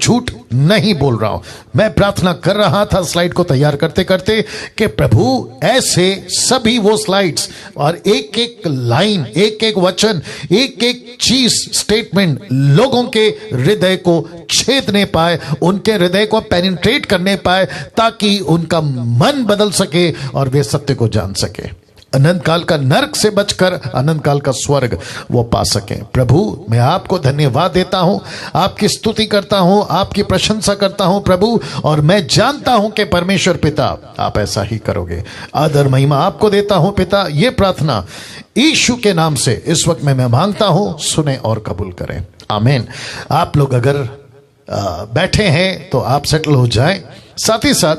झूठ नहीं बोल रहा हूं। मैं प्रार्थना कर रहा था स्लाइड को तैयार करते करते कि प्रभु ऐसे सभी वो स्लाइड्स और एक एक लाइन, एक एक वचन, एक एक चीज, स्टेटमेंट लोगों के हृदय को छेदने पाए, उनके हृदय को पेनिट्रेट करने पाए, ताकि उनका मन बदल सके और वे सत्य को जान सके, अनंत काल का नरक से बचकर अनंत काल का स्वर्ग वो पा सकें। प्रभु मैं आपको धन्यवाद देता हूं, आपकी स्तुति करता हूं, आपकी प्रशंसा करता हूं प्रभु, और मैं जानता हूं कि परमेश्वर पिता आप ऐसा ही करोगे। आदर महिमा आपको देता हूं पिता। ये प्रार्थना यीशु के नाम से इस वक्त मैं मांगता हूं, सुने और कबूल करें, आमीन। आप लोग अगर बैठे हैं तो आप सेटल हो जाएं। साथ ही साथ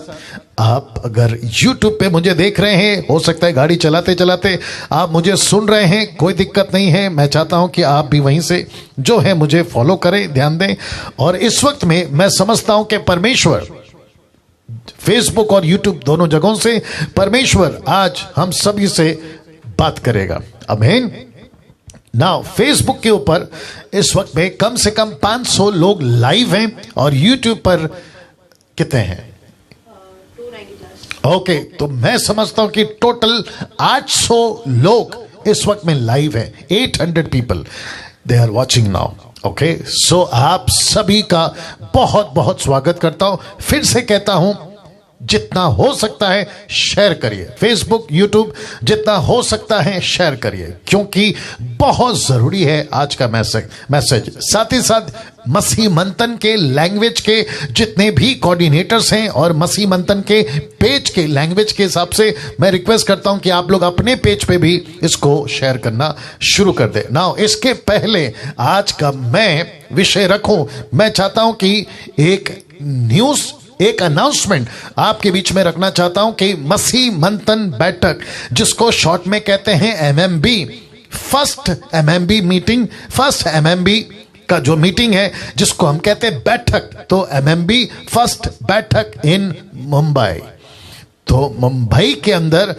आप अगर YouTube पे मुझे देख रहे हैं, हो सकता है गाड़ी चलाते चलाते आप मुझे सुन रहे हैं, कोई दिक्कत नहीं है। मैं चाहता हूं कि आप भी वहीं से जो है मुझे फॉलो करें, ध्यान दें। और इस वक्त में मैं समझता हूं कि परमेश्वर फेसबुक और YouTube दोनों जगहों से परमेश्वर आज हम सभी से बात करेगा, आमीन। नाउ फेसबुक के ऊपर इस वक्त में कम से कम 500 लोग लाइव हैं और YouTube पर कितने हैं? 290 ओके, तो मैं समझता हूं कि टोटल 800 लोग इस वक्त में लाइव हैं। 800 people they are watching now. Okay, so आप सभी का बहुत बहुत स्वागत करता हूं। फिर से कहता हूं, जितना हो सकता है शेयर करिए, फेसबुक यूट्यूब जितना हो सकता है शेयर करिए, क्योंकि बहुत जरूरी है आज का मैसेज। साथ ही साथ मसीह मंथन के लैंग्वेज के जितने भी कोऑर्डिनेटर्स हैं और मसीह मंथन के पेज के लैंग्वेज के हिसाब से मैं रिक्वेस्ट करता हूं कि आप लोग अपने पेज पे भी इसको शेयर करना शुरू कर दें। नाउ इसके पहले आज का मैं विषय रखूं, मैं चाहता हूं कि एक न्यूज, एक अनाउंसमेंट आपके बीच में रखना चाहता हूं कि मसीह मंथन बैठक, जिसको शॉर्ट में कहते हैं MMB, first MMB meeting, first MMB का जो मीटिंग है जिसको हम कहते हैं बैठक, तो MMB फर्स्ट बैठक इन मुंबई। तो मुंबई के अंदर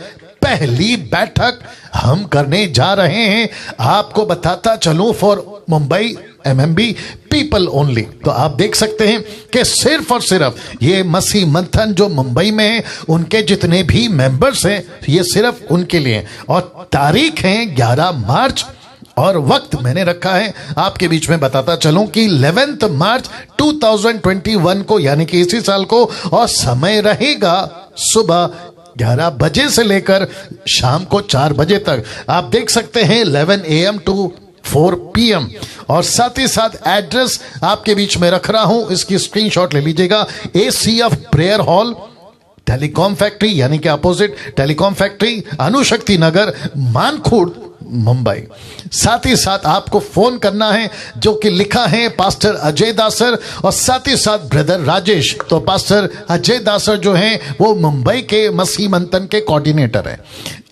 पहली बैठक हम करने जा रहे हैं। आपको बताता चलूं, for Mumbai MMB people only. तो आप देख सकते हैं कि सिर्फ और सिर्फ ये मसीह मंथन जो मुंबई में है, उनके जितने भी मेंबर्स हैं, ये सिर्फ उनके लिए। और तारीख है 11 मार्च और वक्त मैंने रखा है आपके बीच में बताता चलूं कि 11 मार्च 2021 को, यानी कि इसी साल को, और समय रहेगा सुबह 11 बजे से लेकर शाम को 4 बजे तक। आप देख सकते हैं 11 AM टू 4 PM। और साथ ही साथ एड्रेस आपके बीच में रख रहा हूं, इसकी स्क्रीनशॉट ले लीजिएगा। ACF prayer hall, telecom factory, यानी कि अपोजिट टेलीकॉम फैक्ट्री, अनुशक्ति नगर, मानखुर्द, मुंबई। साथ ही साथ आपको फोन करना है, जो कि लिखा है पास्टर अजय दासर, और साथ ही साथ ब्रदर राजेश। तो पास्टर अजय दासर जो हैं वो मुंबई के मसीह मंथन के कोऑर्डिनेटर हैं,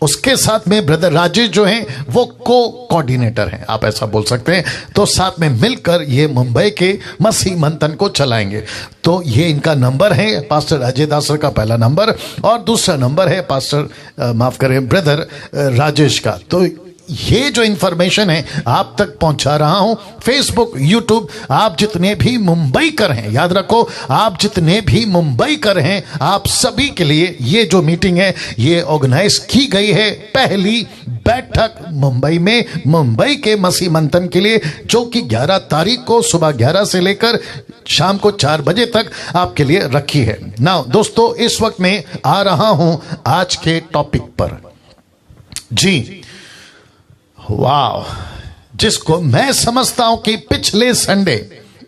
उसके साथ में ब्रदर राजेश जो हैं वो कोऑर्डिनेटर हैं, आप ऐसा बोल सकते हैं। तो साथ में मिलकर ये मुंबई के मसीह मंथन को चलाएंगे। तो ये इनका नंबर है, पास्टर अजय दासर का पहला नंबर, और दूसरा नंबर है पास्टर माफ करें ब्रदर राजेश का। तो ये जो इंफॉर्मेशन है आप तक पहुंचा रहा हूं। फेसबुक, यूट्यूब, आप जितने भी मुंबई कर हैं, याद रखो, आप जितने भी मुंबई कर हैं, आप सभी के लिए ये जो मीटिंग है ये ऑर्गेनाइज की गई है। पहली बैठक मुंबई में, मुंबई के मसीह मंथन के लिए, जो कि 11 तारीख को सुबह 11 से लेकर शाम को 4 बजे तक आपके लिए रखी है। नाउ दोस्तों, इस वक्त में आ रहा हूं आज के टॉपिक पर। जी वाह, जिसको मैं समझता हूं कि पिछले संडे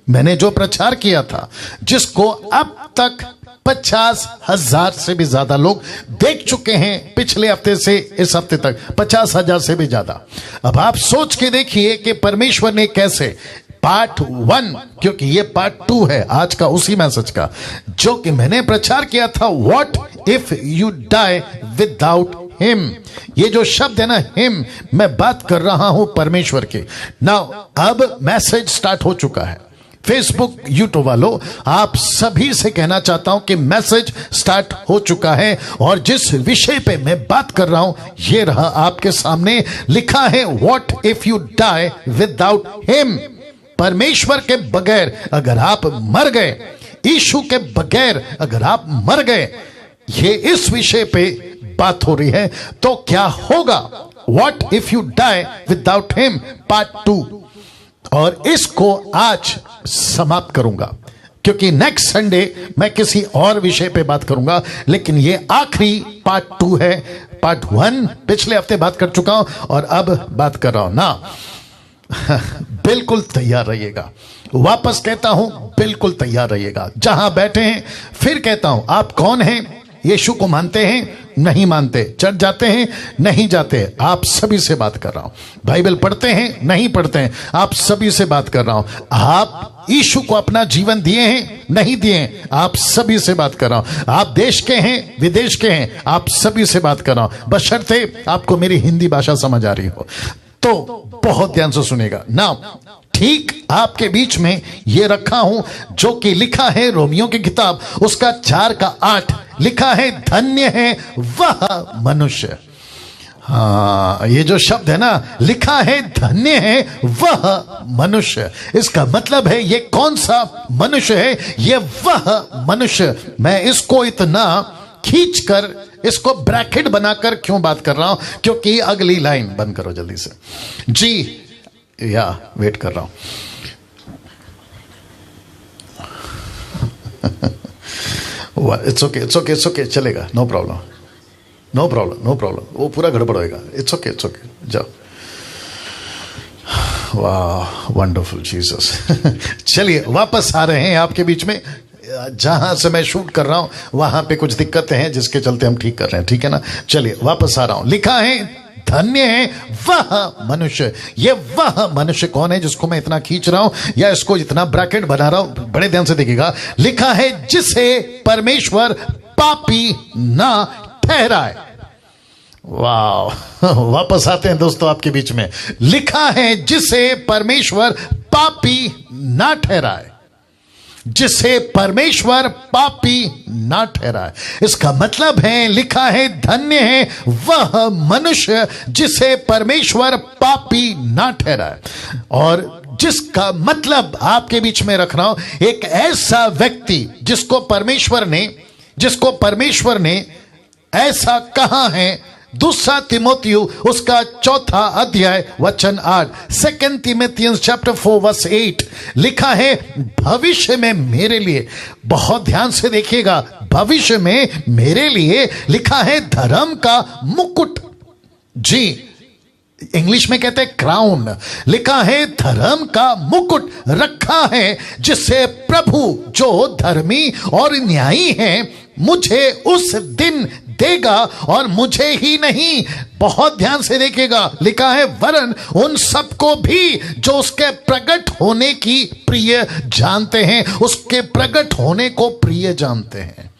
मैंने जो प्रचार किया था, जिसको अब तक 50,000 से भी ज्यादा लोग देख चुके हैं, पिछले हफ्ते से इस हफ्ते तक 50,000 से भी ज्यादा। अब आप सोच के देखिए कि परमेश्वर ने कैसे पार्ट 1, क्योंकि ये पार्ट 2 है आज का उसी मैसेज का, जो कि मैंने प्रचार किया था, what if you die without him. ये जो शब्द है ना, हिम, मैं बात कर रहा हूं परमेश्वर के। नाउ अब मैसेज स्टार्ट हो चुका है। फेसबुक, यूट्यूब वालों, आप सभी से कहना चाहता हूं कि मैसेज स्टार्ट हो चुका है, और जिस विषय पे मैं बात कर रहा हूं ये रहा आपके सामने लिखा है, what if you die without him. परमेश्वर के बगैर अगर आप मर गए, यीशु के बगैर अगर आप मर गए, ये इस विषय पे बात हो रही है, तो क्या होगा? What if you die without him? Part 2। और इसको आज समाप्त करूंगा, क्योंकि नेक्स्ट संडे मैं किसी और विषय पे बात करूंगा, लेकिन ये आखिरी पार्ट 2 है। पार्ट 1 पिछले हफ्ते बात कर चुका हूं और अब बात कर रहा हूं ना। बिल्कुल तैयार रहिएगा, वापस कहता हूं, बिल्कुल तैयार रहिएगा। जहां बैठे हैं फिर कहता हूं, आप कौन हैं? यीशु को मानते हैं? नहीं मानते? चर्च जाते हैं? नहीं जाते? आप सभी से बात कर रहा हूं। बाइबल पढ़ते हैं? नहीं पढ़ते हैं? आप सभी से बात कर रहा हूं। आप यीशु को अपना जीवन दिए हैं? नहीं दिए? आप सभी से बात कर रहा हूं। आप देश के हैं, विदेश के हैं? आप सभी से बात कर रहा हूं, बशर्ते आपको मेरी हिंदी भाषा समझ आ रही हो। तो बहुत ध्यान से सुनेगा ना। ठीक आपके बीच में ये रखा हूं जो कि लिखा है रोमियो की किताब उसका 4:8 लिखा है, धन्य है वह मनुष्य। हाँ, ये जो शब्द है ना, लिखा है धन्य है वह मनुष्य। इसका मतलब है ये कौन सा मनुष्य है? ये वह मनुष्य। मैं इसको इतना खींचकर, इसको ब्रैकेट बनाकर क्यों बात कर रहा हूं? क्योंकि अगली लाइन बंद करो जल्दी से जी, या वेट कर रहा हूं। It's okay, it's okay, it's okay, चलेगा, no problem, no problem, no problem. वो पूरा गड़बड़ होएगा। इट्स ओके, इट्स ओके, जाओ। वाह, वंडरफुल जीसस। चलिए वापस आ रहे हैं आपके बीच में। जहां से मैं शूट कर रहा हूं वहां पे कुछ दिक्कतें हैं जिसके चलते हम ठीक कर रहे हैं, ठीक है ना। चलिए वापस आ रहा हूं। लिखा है धन्य है वह मनुष्य। ये वह मनुष्य कौन है जिसको मैं इतना खींच रहा हूं या इसको इतना ब्रैकेट बना रहा हूं? बड़े ध्यान से देखिएगा। लिखा है जिसे परमेश्वर पापी ना ठहराए। वाह, वापस आते हैं दोस्तों आपके बीच में। लिखा है जिसे परमेश्वर पापी ना ठहराए, जिसे परमेश्वर पापी ना ठहराए। इसका मतलब है, लिखा है धन्य है वह मनुष्य जिसे परमेश्वर पापी ना ठहराए। और जिसका मतलब आपके बीच में रख रहा हूं, एक ऐसा व्यक्ति जिसको परमेश्वर ने ऐसा कहा है। दूसरा तिमोथियु उसका 4 अध्याय वचन 8, 2 Timothians chapter 4 verse 8 लिखा है, भविष्य में मेरे लिए, बहुत ध्यान से देखिएगा, भविष्य में मेरे लिए लिखा है धर्म का मुकुट। जी, इंग्लिश में कहते हैं क्राउन। लिखा है धर्म का मुकुट रखा है, जिससे प्रभु जो धर्मी और न्यायी है मुझे उस दिन देगा, और मुझे ही नहीं, बहुत ध्यान से देखिएगा, लिखा है वरन उन सबको भी जो उसके प्रकट होने की प्रिय जानते हैं, उसके प्रकट होने को प्रिय जानते हैं।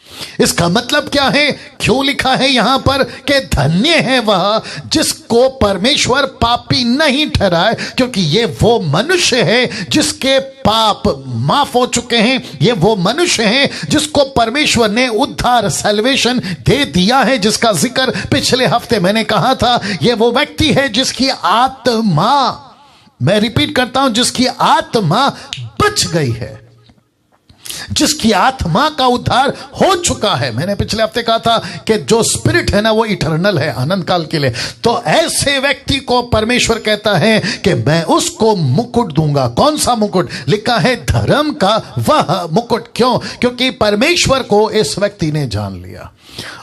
इसका मतलब क्या है? क्यों लिखा है यहां पर कि धन्य है वह जिसको परमेश्वर पापी नहीं ठहराए? क्योंकि ये वो मनुष्य है जिसके पाप माफ हो चुके हैं। ये वो मनुष्य है जिसको परमेश्वर ने उद्धार, सैल्वेशन दे दिया है, जिसका जिक्र पिछले हफ्ते मैंने कहा था। ये वो व्यक्ति है जिसकी आत्मा, मैं रिपीट करता हूं, जिसकी आत्मा बच गई है, जिसकी आत्मा का उद्धार हो चुका है। मैंने पिछले हफ्ते कहा था कि जो स्पिरिट है ना वो इटर्नल है, अनंत काल के लिए। तो ऐसे व्यक्ति को परमेश्वर कहता है कि मैं उसको मुकुट दूंगा। कौन सा मुकुट? लिखा है धर्म का वह मुकुट। क्यों? क्योंकि परमेश्वर को इस व्यक्ति ने जान लिया,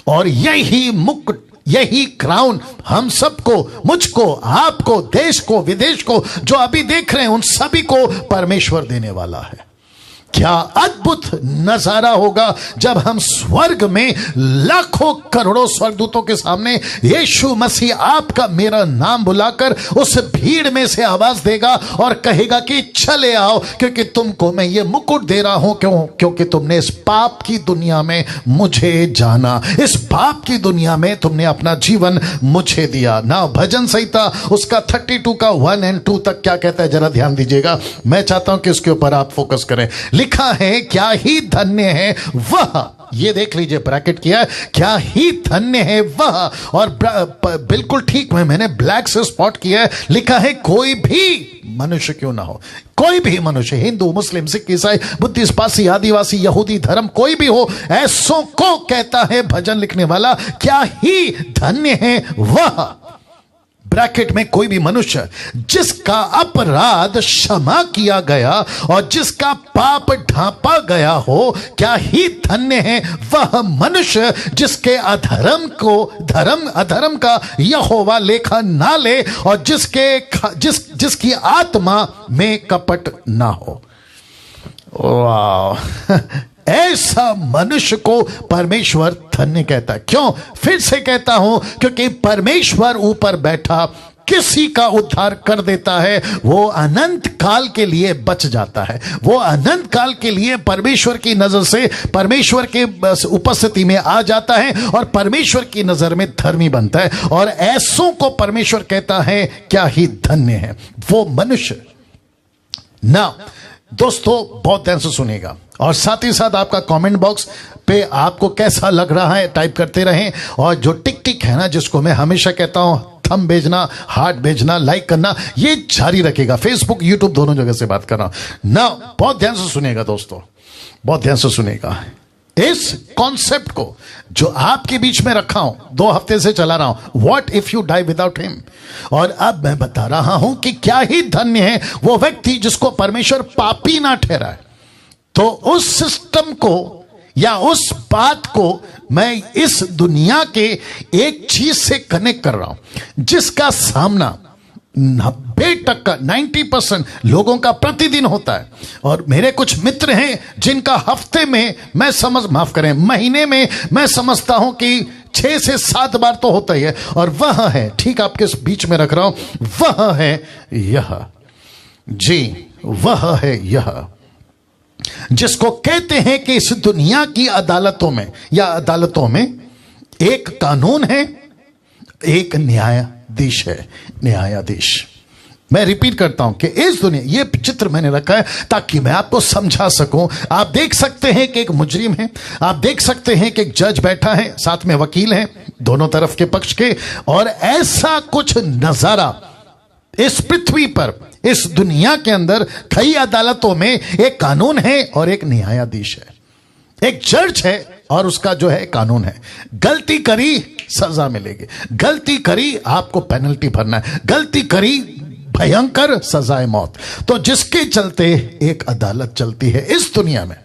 और यही मुकुट, यही क्राउन हम सबको, मुझको, आपको, देश को, विदेश को, जो अभी देख रहे हैं उन सभी को परमेश्वर देने वाला है। क्या अद्भुत नजारा होगा जब हम स्वर्ग में लाखों करोड़ों स्वर्गदूतों के सामने यीशु मसीह आपका मेरा नाम बुलाकर उस भीड़ में से आवाज देगा और कहेगा कि चले आओ, क्योंकि तुमको मैं ये मुकुट दे रहा हूं। क्यों? क्योंकि तुमने इस पाप की दुनिया में मुझे जाना, इस पाप की दुनिया में तुमने अपना जीवन मुझे दिया ना। भजन संहिता उसका 32 का 1 और 2 तक क्या कहता है, जरा ध्यान दीजिएगा। मैं चाहता हूं कि इसके ऊपर आप फोकस करें। लिखा है क्या ही धन्य है वह, ये देख लीजिए, ब्रैकेट किया है, क्या ही धन्य है वह। और बिल्कुल ठीक मैंने ब्लैक से स्पॉट किया है, लिखा है कोई भी मनुष्य क्यों ना हो, कोई भी मनुष्य, हिंदू, मुस्लिम, सिख, ईसाई, बुद्धिस्ट, पारसी, आदिवासी, यहूदी धर्म कोई भी हो, ऐसों को कहता है भजन लिखने वाला, क्या ही धन्य है वह, ब्रैकेट में कोई भी मनुष्य जिसका अपराध क्षमा किया गया और जिसका पाप ढांपा गया हो, क्या ही धन्य है वह मनुष्य जिसके अधर्म का यहोवा लेखा ना ले और जिसकी आत्मा में कपट ना हो। वाह, ऐसा मनुष्य को परमेश्वर धन्य कहता है। क्यों? फिर से कहता हूं, क्योंकि परमेश्वर ऊपर बैठा किसी का उद्धार कर देता है, वो अनंत काल के लिए बच जाता है, वो अनंत काल के लिए परमेश्वर की नजर से परमेश्वर के उपस्थिति में आ जाता है और परमेश्वर की नजर में धर्मी बनता है। और ऐसों को परमेश्वर कहता है क्या ही धन्य है वो मनुष्य। ना दोस्तों, बहुत ध्यान से सुनिएगा और साथ ही साथ आपका कमेंट बॉक्स पे आपको कैसा लग रहा है टाइप करते रहें। और जो टिक टिक है ना, जिसको मैं हमेशा कहता हूं थंब भेजना, हार्ट भेजना, लाइक करना, ये जारी रखेगा। फेसबुक, यूट्यूब दोनों जगह से बात कर रहा हूं ना। बहुत ध्यान से सुनिएगा दोस्तों, बहुत ध्यान से सुनिएगा। इस कॉन्सेप्ट को जो आपके बीच में रखा हूं, 2 हफ्ते से चला रहा हूं, what if you die without him. और अब मैं बता रहा हूं कि क्या ही धन्य है वो व्यक्ति जिसको परमेश्वर पापी ना ठहराए। तो उस सिस्टम को या उस बात को मैं इस दुनिया के एक चीज से कनेक्ट कर रहा हूं जिसका सामना 90% लोगों का प्रतिदिन होता है। और मेरे कुछ मित्र हैं जिनका हफ्ते में मैं माफ करें, महीने में मैं समझता हूं कि 6 से 7 बार तो होता ही है। और वह है, ठीक आपके बीच में रख रहा हूं, वह है यह, जी वह है यह, जिसको कहते हैं कि इस दुनिया की अदालतों में या अदालतों में एक कानून है, एक न्यायाधीश है, न्यायाधीश। मैं रिपीट करता हूं कि इस दुनिया, ये चित्र मैंने रखा है ताकि मैं आपको समझा सकूं। आप देख सकते हैं कि एक मुजरिम है, आप देख सकते हैं कि एक जज बैठा है, साथ में वकील हैं दोनों तरफ के पक्ष के। और ऐसा कुछ नजारा इस पृथ्वी पर, इस दुनिया के अंदर कई अदालतों में एक कानून है और एक न्यायाधीश है, एक जज है और उसका जो है कानून है। गलती करी सजा मिलेगी, गलती करी आपको पेनल्टी भरना है, गलती करी भयंकर सजाए मौत। तो जिसके चलते एक अदालत चलती है इस दुनिया में,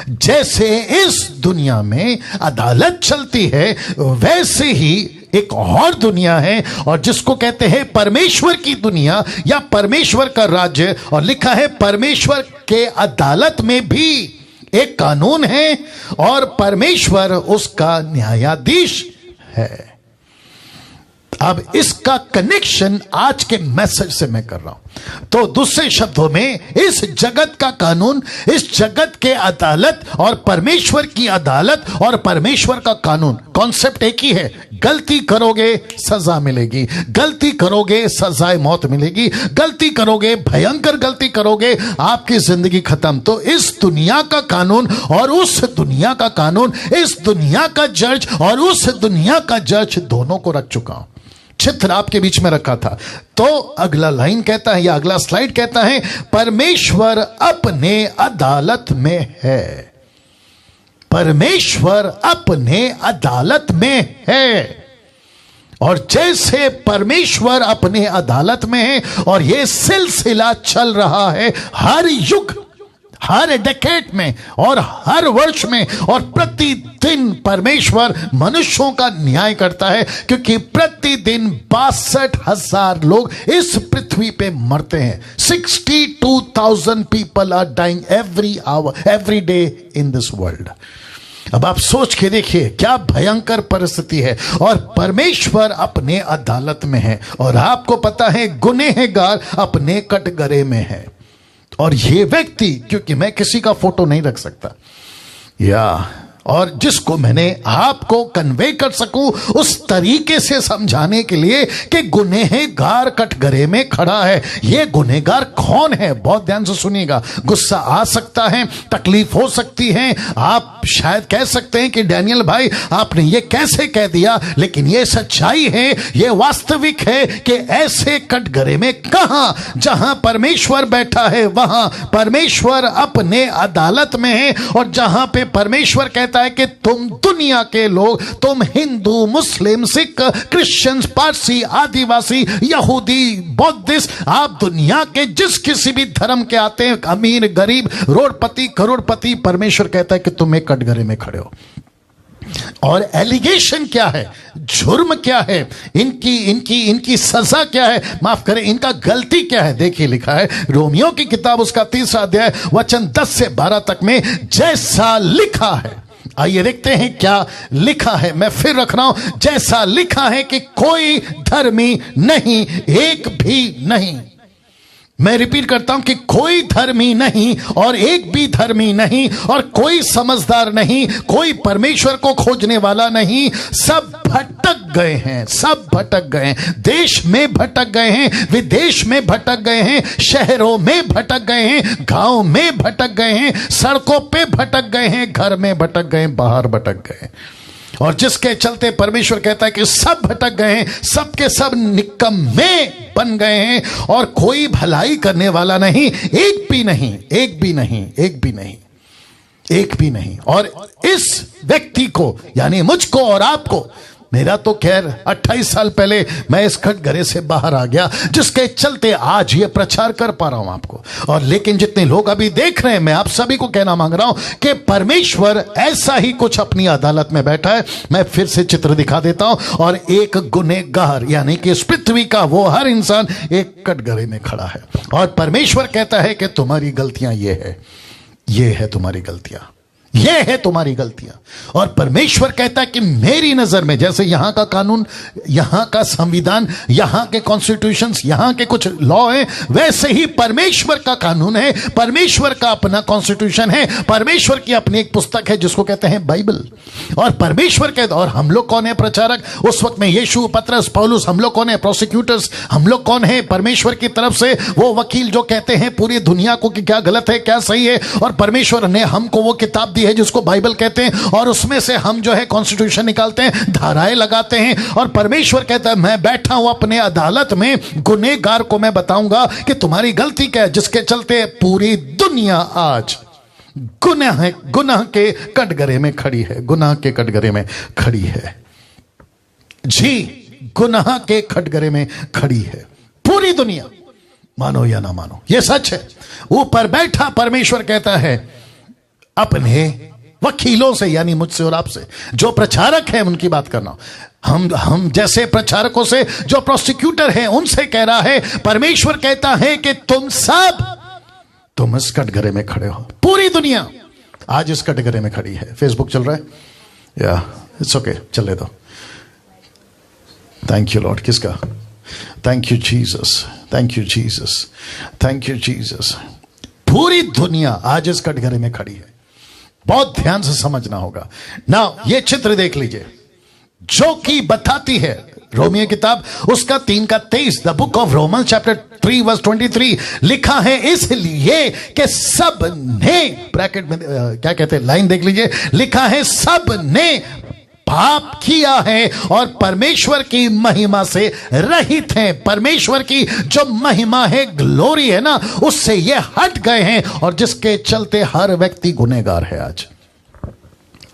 जैसे इस दुनिया में अदालत चलती है वैसे ही एक और दुनिया है और जिसको कहते हैं परमेश्वर की दुनिया या परमेश्वर का राज्य। और लिखा है परमेश्वर के अदालत में भी एक कानून है और परमेश्वर उसका न्यायाधीश है। अब इसका कनेक्शन आज के मैसेज से मैं कर रहा हूं। तो दूसरे शब्दों में, इस जगत का कानून, इस जगत के अदालत और परमेश्वर की अदालत और परमेश्वर का कानून, कॉन्सेप्ट एक ही है। गलती करोगे सजा मिलेगी, गलती करोगे सजाए मौत मिलेगी, गलती करोगे, भयंकर गलती करोगे, आपकी जिंदगी खत्म। तो इस दुनिया का कानून और उस दुनिया का कानून, इस दुनिया का जज और उस दुनिया का जज, दोनों को रख चुका हूं, चित्र आपके बीच में रखा था। तो अगला लाइन कहता है या अगला स्लाइड कहता है, परमेश्वर अपने अदालत में है, परमेश्वर अपने अदालत में है। और जैसे परमेश्वर अपने अदालत में है और यह सिलसिला चल रहा है हर युग, हर डेकेड में और हर वर्ष में, और प्रतिदिन परमेश्वर मनुष्यों का न्याय करता है, क्योंकि प्रतिदिन 62,000 लोग इस पृथ्वी पे मरते हैं। 62,000 people are dying every hour, every day in this world. अब आप सोच के देखिए क्या भयंकर परिस्थिति है और परमेश्वर अपने अदालत में है। और आपको पता है गुनहगार अपने कटघरे में है। और ये व्यक्ति, क्योंकि मैं किसी का फोटो नहीं रख सकता, या और जिसको मैंने आपको कन्वे कर सकूं उस तरीके से समझाने के लिए कि गुनहगार कटघरे में खड़ा है। यह गुनहगार कौन है? बहुत ध्यान से सुनिएगा। गुस्सा आ सकता है, तकलीफ हो सकती है, आप शायद कह सकते हैं कि डैनियल भाई आपने ये कैसे कह दिया, लेकिन यह सच्चाई है, यह वास्तविक है कि ऐसे कटघरे में कहां जहां परमेश्वर बैठा है वहां परमेश्वर अपने अदालत में है। और जहां पे परमेश्वर कहता है कि तुम दुनिया के लोग, तुम हिंदू, मुस्लिम, सिख, क्रिश्चियन, पारसी, आदिवासी, यहूदी, बौद्धिस्ट, आप दुनिया के जिस किसी भी धर्म के आते हैं, अमीर, गरीब, रोडपति, करोड़पति, परमेश्वर कहता है कि तुम एक कटघरे में खड़े हो। और एलिगेशन क्या है, जुर्म क्या है, इनकी सजा क्या है, माफ करें इनका गलती क्या है? देखिए लिखा है रोमियो की किताब उसका 3 अध्याय वचन 10 से 12 तक में, जैसा लिखा है। आइए देखते हैं क्या लिखा है। मैं फिर रख रहा हूं, जैसा लिखा है कि कोई धर्मी नहीं, एक भी नहीं। मैं रिपीट करता हूं कि कोई धर्मी नहीं और एक भी धर्मी नहीं, और कोई समझदार नहीं, कोई परमेश्वर को खोजने वाला नहीं। सब भटक गए हैं, सब भटक गए हैं। देश में भटक गए हैं, विदेश में भटक गए हैं, शहरों में भटक गए हैं, गांव में भटक गए हैं, सड़कों पे भटक गए हैं, घर में भटक गए, बाहर भटक गए। और जिसके चलते परमेश्वर कहता है कि सब भटक गए हैं, सब के सब निकम्मे बन गए हैं, और कोई भलाई करने वाला नहीं, एक भी नहीं, एक भी नहीं, एक भी नहीं, एक भी नहीं। और इस व्यक्ति को यानी मुझको और आपको, मेरा तो खैर 28 साल पहले मैं इस कटघरे से बाहर आ गया, जिसके चलते आज ये प्रचार कर पा रहा हूं आपको। और लेकिन जितने लोग अभी देख रहे हैं, मैं आप सभी को कहना मांग रहा हूं कि परमेश्वर ऐसा ही कुछ अपनी अदालत में बैठा है। मैं फिर से चित्र दिखा देता हूं। और एक गुनहगार यानी कि इस पृथ्वी का वो हर इंसान एक कटघरे में खड़ा है, और परमेश्वर कहता है कि तुम्हारी गलतियां ये है तुम्हारी गलतियां, ये है तुम्हारी गलतियां। और परमेश्वर कहता है कि मेरी नजर में, जैसे यहां का कानून, यहां का संविधान, यहां के कॉन्स्टिट्यूशंस, यहां के कुछ लॉ हैं, वैसे ही परमेश्वर का कानून है, परमेश्वर का अपना कॉन्स्टिट्यूशन है, परमेश्वर की अपनी एक पुस्तक है जिसको कहते हैं बाइबल। और परमेश्वर कहता, और हम लोग कौन है प्रचारक? उस वक्त में यीशु, पतरस, पौलुस, हम लोग कौन है प्रोसिक्यूटर्स? हम लोग कौन है परमेश्वर की तरफ से वो वकील जो कहते हैं पूरी दुनिया को कि क्या गलत है, क्या सही है। और परमेश्वर ने हमको वो किताब दी है जिसको बाइबल कहते हैं, और उसमें से हम जो है कॉन्स्टिट्यूशन निकालते हैं, धाराएं लगाते हैं। और परमेश्वर कहता है मैं बैठा हूं अपने अदालत में, गुनहगार को मैं बताऊंगा कि तुम्हारी गलती क्या है, जिसके चलते पूरी दुनिया आज गुनाह के कटघरे में खड़ी है, गुनाह के कटघरे में खड़ी है। जी, गुनाह के कटघरे में खड़ी है पूरी दुनिया, मानो या ना मानो, यह सच है। ऊपर बैठा परमेश्वर कहता है अपने वकीलों से, यानी मुझसे और आपसे, जो प्रचारक हैं उनकी बात करना, हम जैसे प्रचारकों से, जो प्रोसिक्यूटर हैं उनसे कह रहा है। परमेश्वर कहता है कि तुम इस कटघरे में खड़े हो। पूरी दुनिया आज इस कटघरे में खड़ी है। फेसबुक चल रहा है या इट्स ओके, चले दो। Thank you lord. किसका? Thank you Jesus, thank you Jesus, thank you Jesus. पूरी दुनिया आज इस कटघरे में खड़ी है। बहुत ध्यान से समझना होगा ना। ये चित्र देख लीजिए जो कि बताती है रोमियो किताब उसका 3:23, the book of Roman chapter 3 verse 23 लिखा है, इसलिए कि सब ने, ब्रैकेट में क्या कहते हैं, लाइन देख लीजिए, लिखा है सब ने पाप किया है और परमेश्वर की महिमा से रहित हैं। परमेश्वर की जो महिमा है, ग्लोरी है ना, उससे ये हट गए हैं, और जिसके चलते हर व्यक्ति गुनहगार है। आज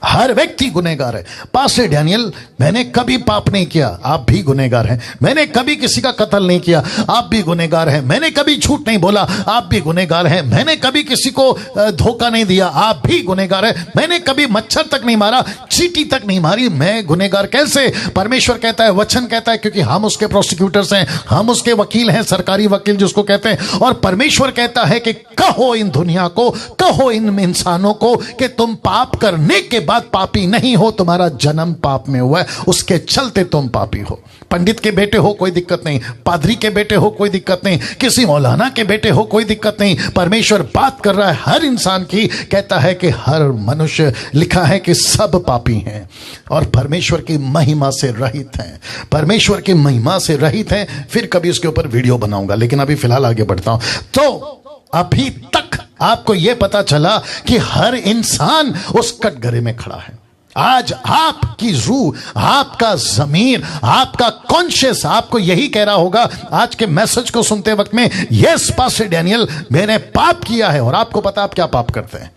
हर व्यक्ति गुनहगार है। पास्टर डैनियल, मैंने कभी पाप नहीं किया, आप भी गुनहगार हैं। मैंने कभी किसी का कत्ल नहीं किया, आप भी गुनहगार हैं। मैंने कभी झूठ नहीं बोला, आप भी गुनहगार हैं। मैंने कभी किसी को धोखा नहीं दिया, आप भी गुनहगार हैं। मैंने कभी मच्छर तक नहीं मारा, चींटी तक नहीं मारी, मैं गुनहगार कैसे? परमेश्वर कहता है, वचन कहता है, क्योंकि हम उसके प्रोसिक्यूटर्स हैं, हम उसके वकील हैं, सरकारी वकील जिसको कहते हैं। और परमेश्वर कहता है कि कहो इन दुनिया को, कहो इन इंसानों को कि तुम पाप करने के बाद पापी नहीं हो, तुम्हारा जन्म पाप में हुआ है, उसके चलते तुम पापी हो। पंडित के बेटे हो कोई दिक्कत नहीं, पादरी के बेटे हो कोई दिक्कत नहीं, किसी मौलाना के बेटे हो कोई दिक्कत नहीं। परमेश्वर बात कर रहा है हर इंसान की, कहता है कि हर मनुष्य, लिखा है कि सब पापी हैं और परमेश्वर की महिमा से रहित हैं, परमेश्वर की महिमा से रहित हैं। फिर कभी इसके ऊपर वीडियो बनाऊंगा, लेकिन अभी फिलहाल आगे बढ़ता हूं। तो अभी तक आपको यह पता चला कि हर इंसान उस कटघरे में खड़ा है। आज आपकी रूह, आपका ज़मीर, आपका कॉन्शियस आपको यही कह रहा होगा आज के मैसेज को सुनते वक्त में, यस पास्टर डैनियल, मैंने पाप किया है। और आपको पता है आप क्या पाप करते हैं,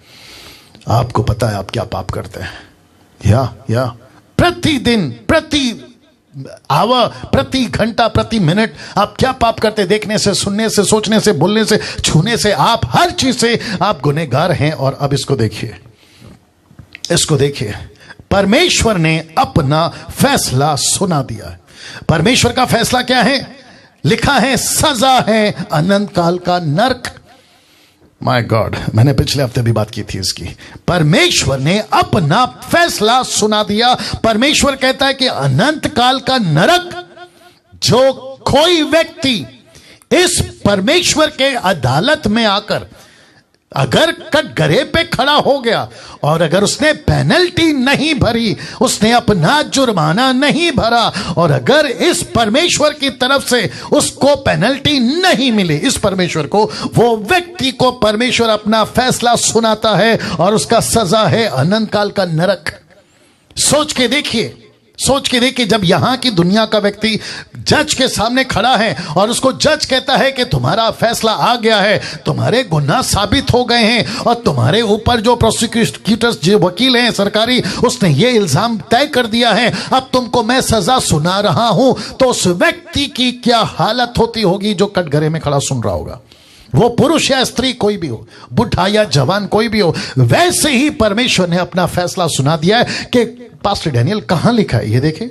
आपको पता है आप क्या पाप करते हैं। या प्रतिदिन, प्रति आवर, प्रति घंटा, प्रति मिनट आप क्या पाप करते, देखने से, सुनने से, सोचने से, बोलने से, छूने से, आप हर चीज से आप गुनहगार हैं। और अब इसको देखिए, इसको देखिए, परमेश्वर ने अपना फैसला सुना दिया है। परमेश्वर का फैसला क्या है? लिखा है सजा है अनंत काल का नरक। माय गॉड, मैंने पिछले हफ्ते भी बात की थी इसकी। परमेश्वर ने अपना फैसला सुना दिया। परमेश्वर कहता है कि अनंत काल का नरक, जो कोई व्यक्ति इस परमेश्वर के अदालत में आकर अगर कटघरे पे खड़ा हो गया और अगर उसने पेनल्टी नहीं भरी, उसने अपना जुर्माना नहीं भरा, और अगर इस परमेश्वर की तरफ से उसको पेनल्टी नहीं मिली, इस परमेश्वर को, वो व्यक्ति को परमेश्वर अपना फैसला सुनाता है और उसका सजा है अनंत काल का नरक। सोच के देखिए, सोच के देखिए, जब यहां की दुनिया का व्यक्ति जज के सामने खड़ा है और उसको जज कहता है कि तुम्हारा फैसला आ गया है, तुम्हारे गुनाह साबित हो गए हैं और तुम्हारे ऊपर जो प्रोसिक्यूटर्स, जो वकील हैं सरकारी, उसने ये इल्जाम तय कर दिया है, अब तुमको मैं सजा सुना रहा हूं, तो उस व्यक्ति की क्या हालत होती होगी जो कटघरे में खड़ा सुन रहा होगा। वो पुरुष या स्त्री कोई भी हो, बुढ़ा या जवान कोई भी हो। वैसे ही परमेश्वर ने अपना फैसला सुना दिया है कि पास्टर डैनियल कहां लिखा है, ये देखें,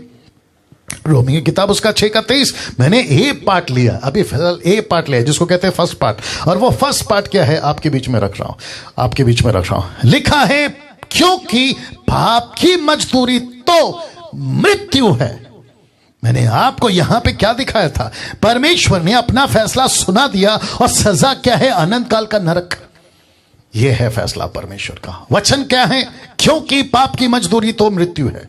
रोमी की किताब उसका 6:23। मैंने ए पार्ट लिया, अभी फिलहाल ए पार्ट लिया जिसको कहते हैं फर्स्ट पार्ट, और वो फर्स्ट पार्ट क्या है आपके बीच में रख रहा हूं, आपके बीच में रख रहा हूं। लिखा है क्योंकि पाप की मजदूरी तो मृत्यु है। मैंने आपको यहां पे क्या दिखाया था? परमेश्वर ने अपना फैसला सुना दिया और सजा क्या है? अनंत काल का नरक। यह है फैसला परमेश्वर का। वचन क्या है? क्योंकि पाप की मजदूरी तो मृत्यु है।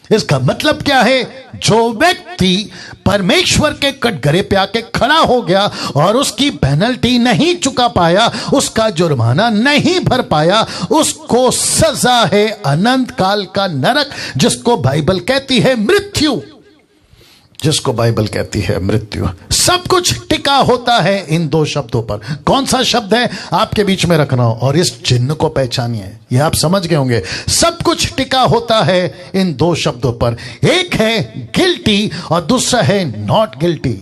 इसका मतलब क्या है? जो व्यक्ति परमेश्वर के कटघरे पे आके खड़ा हो गया और उसकी पेनल्टी नहीं चुका पाया, उसका जुर्माना नहीं भर पाया, उसको सजा है अनंत काल का नरक, जिसको बाइबल कहती है मृत्यु, जिसको बाइबल कहती है मृत्यु। सब कुछ टिका होता है इन दो शब्दों पर। कौन सा शब्द है? आपके बीच में रख रहा हूं, और इस चिन्ह को पहचानिए, ये आप समझ गए होंगे। सब कुछ टिका होता है इन दो शब्दों पर। एक है गिल्टी और दूसरा है नॉट गिल्टी।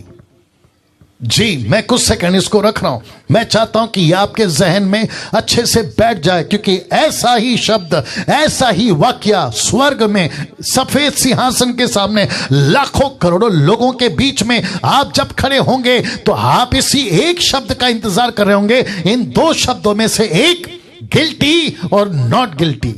जी, मैं कुछ सेकंड इसको रख रहा हूं, मैं चाहता हूं कि यह आपके जहन में अच्छे से बैठ जाए, क्योंकि ऐसा ही शब्द, ऐसा ही वाक्या स्वर्ग में सफेद सिंहासन के सामने लाखों करोड़ों लोगों के बीच में आप जब खड़े होंगे तो आप इसी एक शब्द का इंतजार कर रहे होंगे। इन दो शब्दों में से एक गिल्टी और नॉट गिल्टी।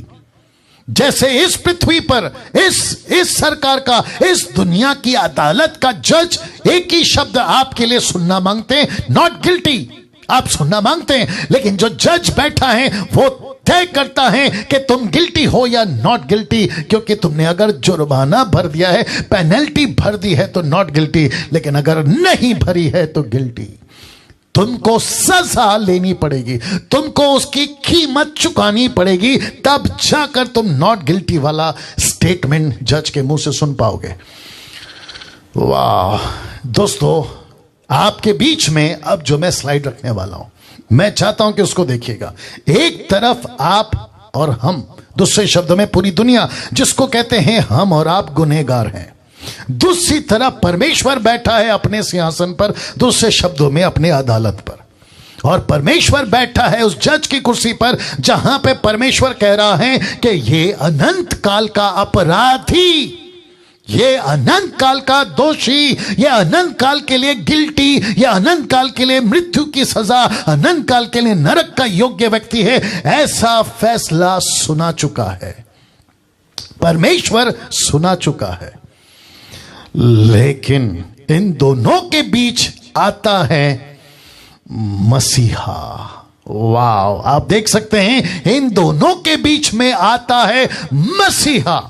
जैसे इस पृथ्वी पर इस सरकार का, इस दुनिया की अदालत का जज एक ही शब्द आपके लिए सुनना मांगते हैं, नॉट गिल्टी। आप सुनना मांगते हैं, लेकिन जो जज बैठा है वो तय करता है कि तुम गिल्टी हो या नॉट गिल्टी। क्योंकि तुमने अगर जुर्माना भर दिया है, पेनल्टी भर दी है तो नॉट गिल्टी, लेकिन अगर नहीं भरी है तो गिल्टी। तुमको सजा लेनी पड़ेगी, तुमको उसकी कीमत चुकानी पड़ेगी, तब जाकर तुम नॉट गिल्टी वाला स्टेटमेंट जज के मुंह से सुन पाओगे। वाह दोस्तों, आपके बीच में अब जो मैं स्लाइड रखने वाला हूं, मैं चाहता हूं कि उसको देखिएगा। एक तरफ आप और हम, दूसरे शब्दों में पूरी दुनिया, जिसको कहते हैं हम और आप गुनहगार हैं। दूसरी तरफ परमेश्वर बैठा है अपने सिंहासन पर, दूसरे शब्दों में अपने अदालत पर। और परमेश्वर बैठा है उस जज की कुर्सी पर जहां पे परमेश्वर कह रहा है कि ये अनंत काल का अपराधी, ये अनंत काल का दोषी, ये अनंत काल के लिए गिल्टी, ये अनंत काल के लिए मृत्यु की सजा, अनंत काल के लिए नरक का योग्य व्यक्ति है। ऐसा फैसला सुना चुका है। परमेश्वर सुना चुका है। लेकिन इन दोनों के बीच आता है मसीहा। वाव, आप देख सकते हैं इन दोनों के बीच में आता है मसीहा,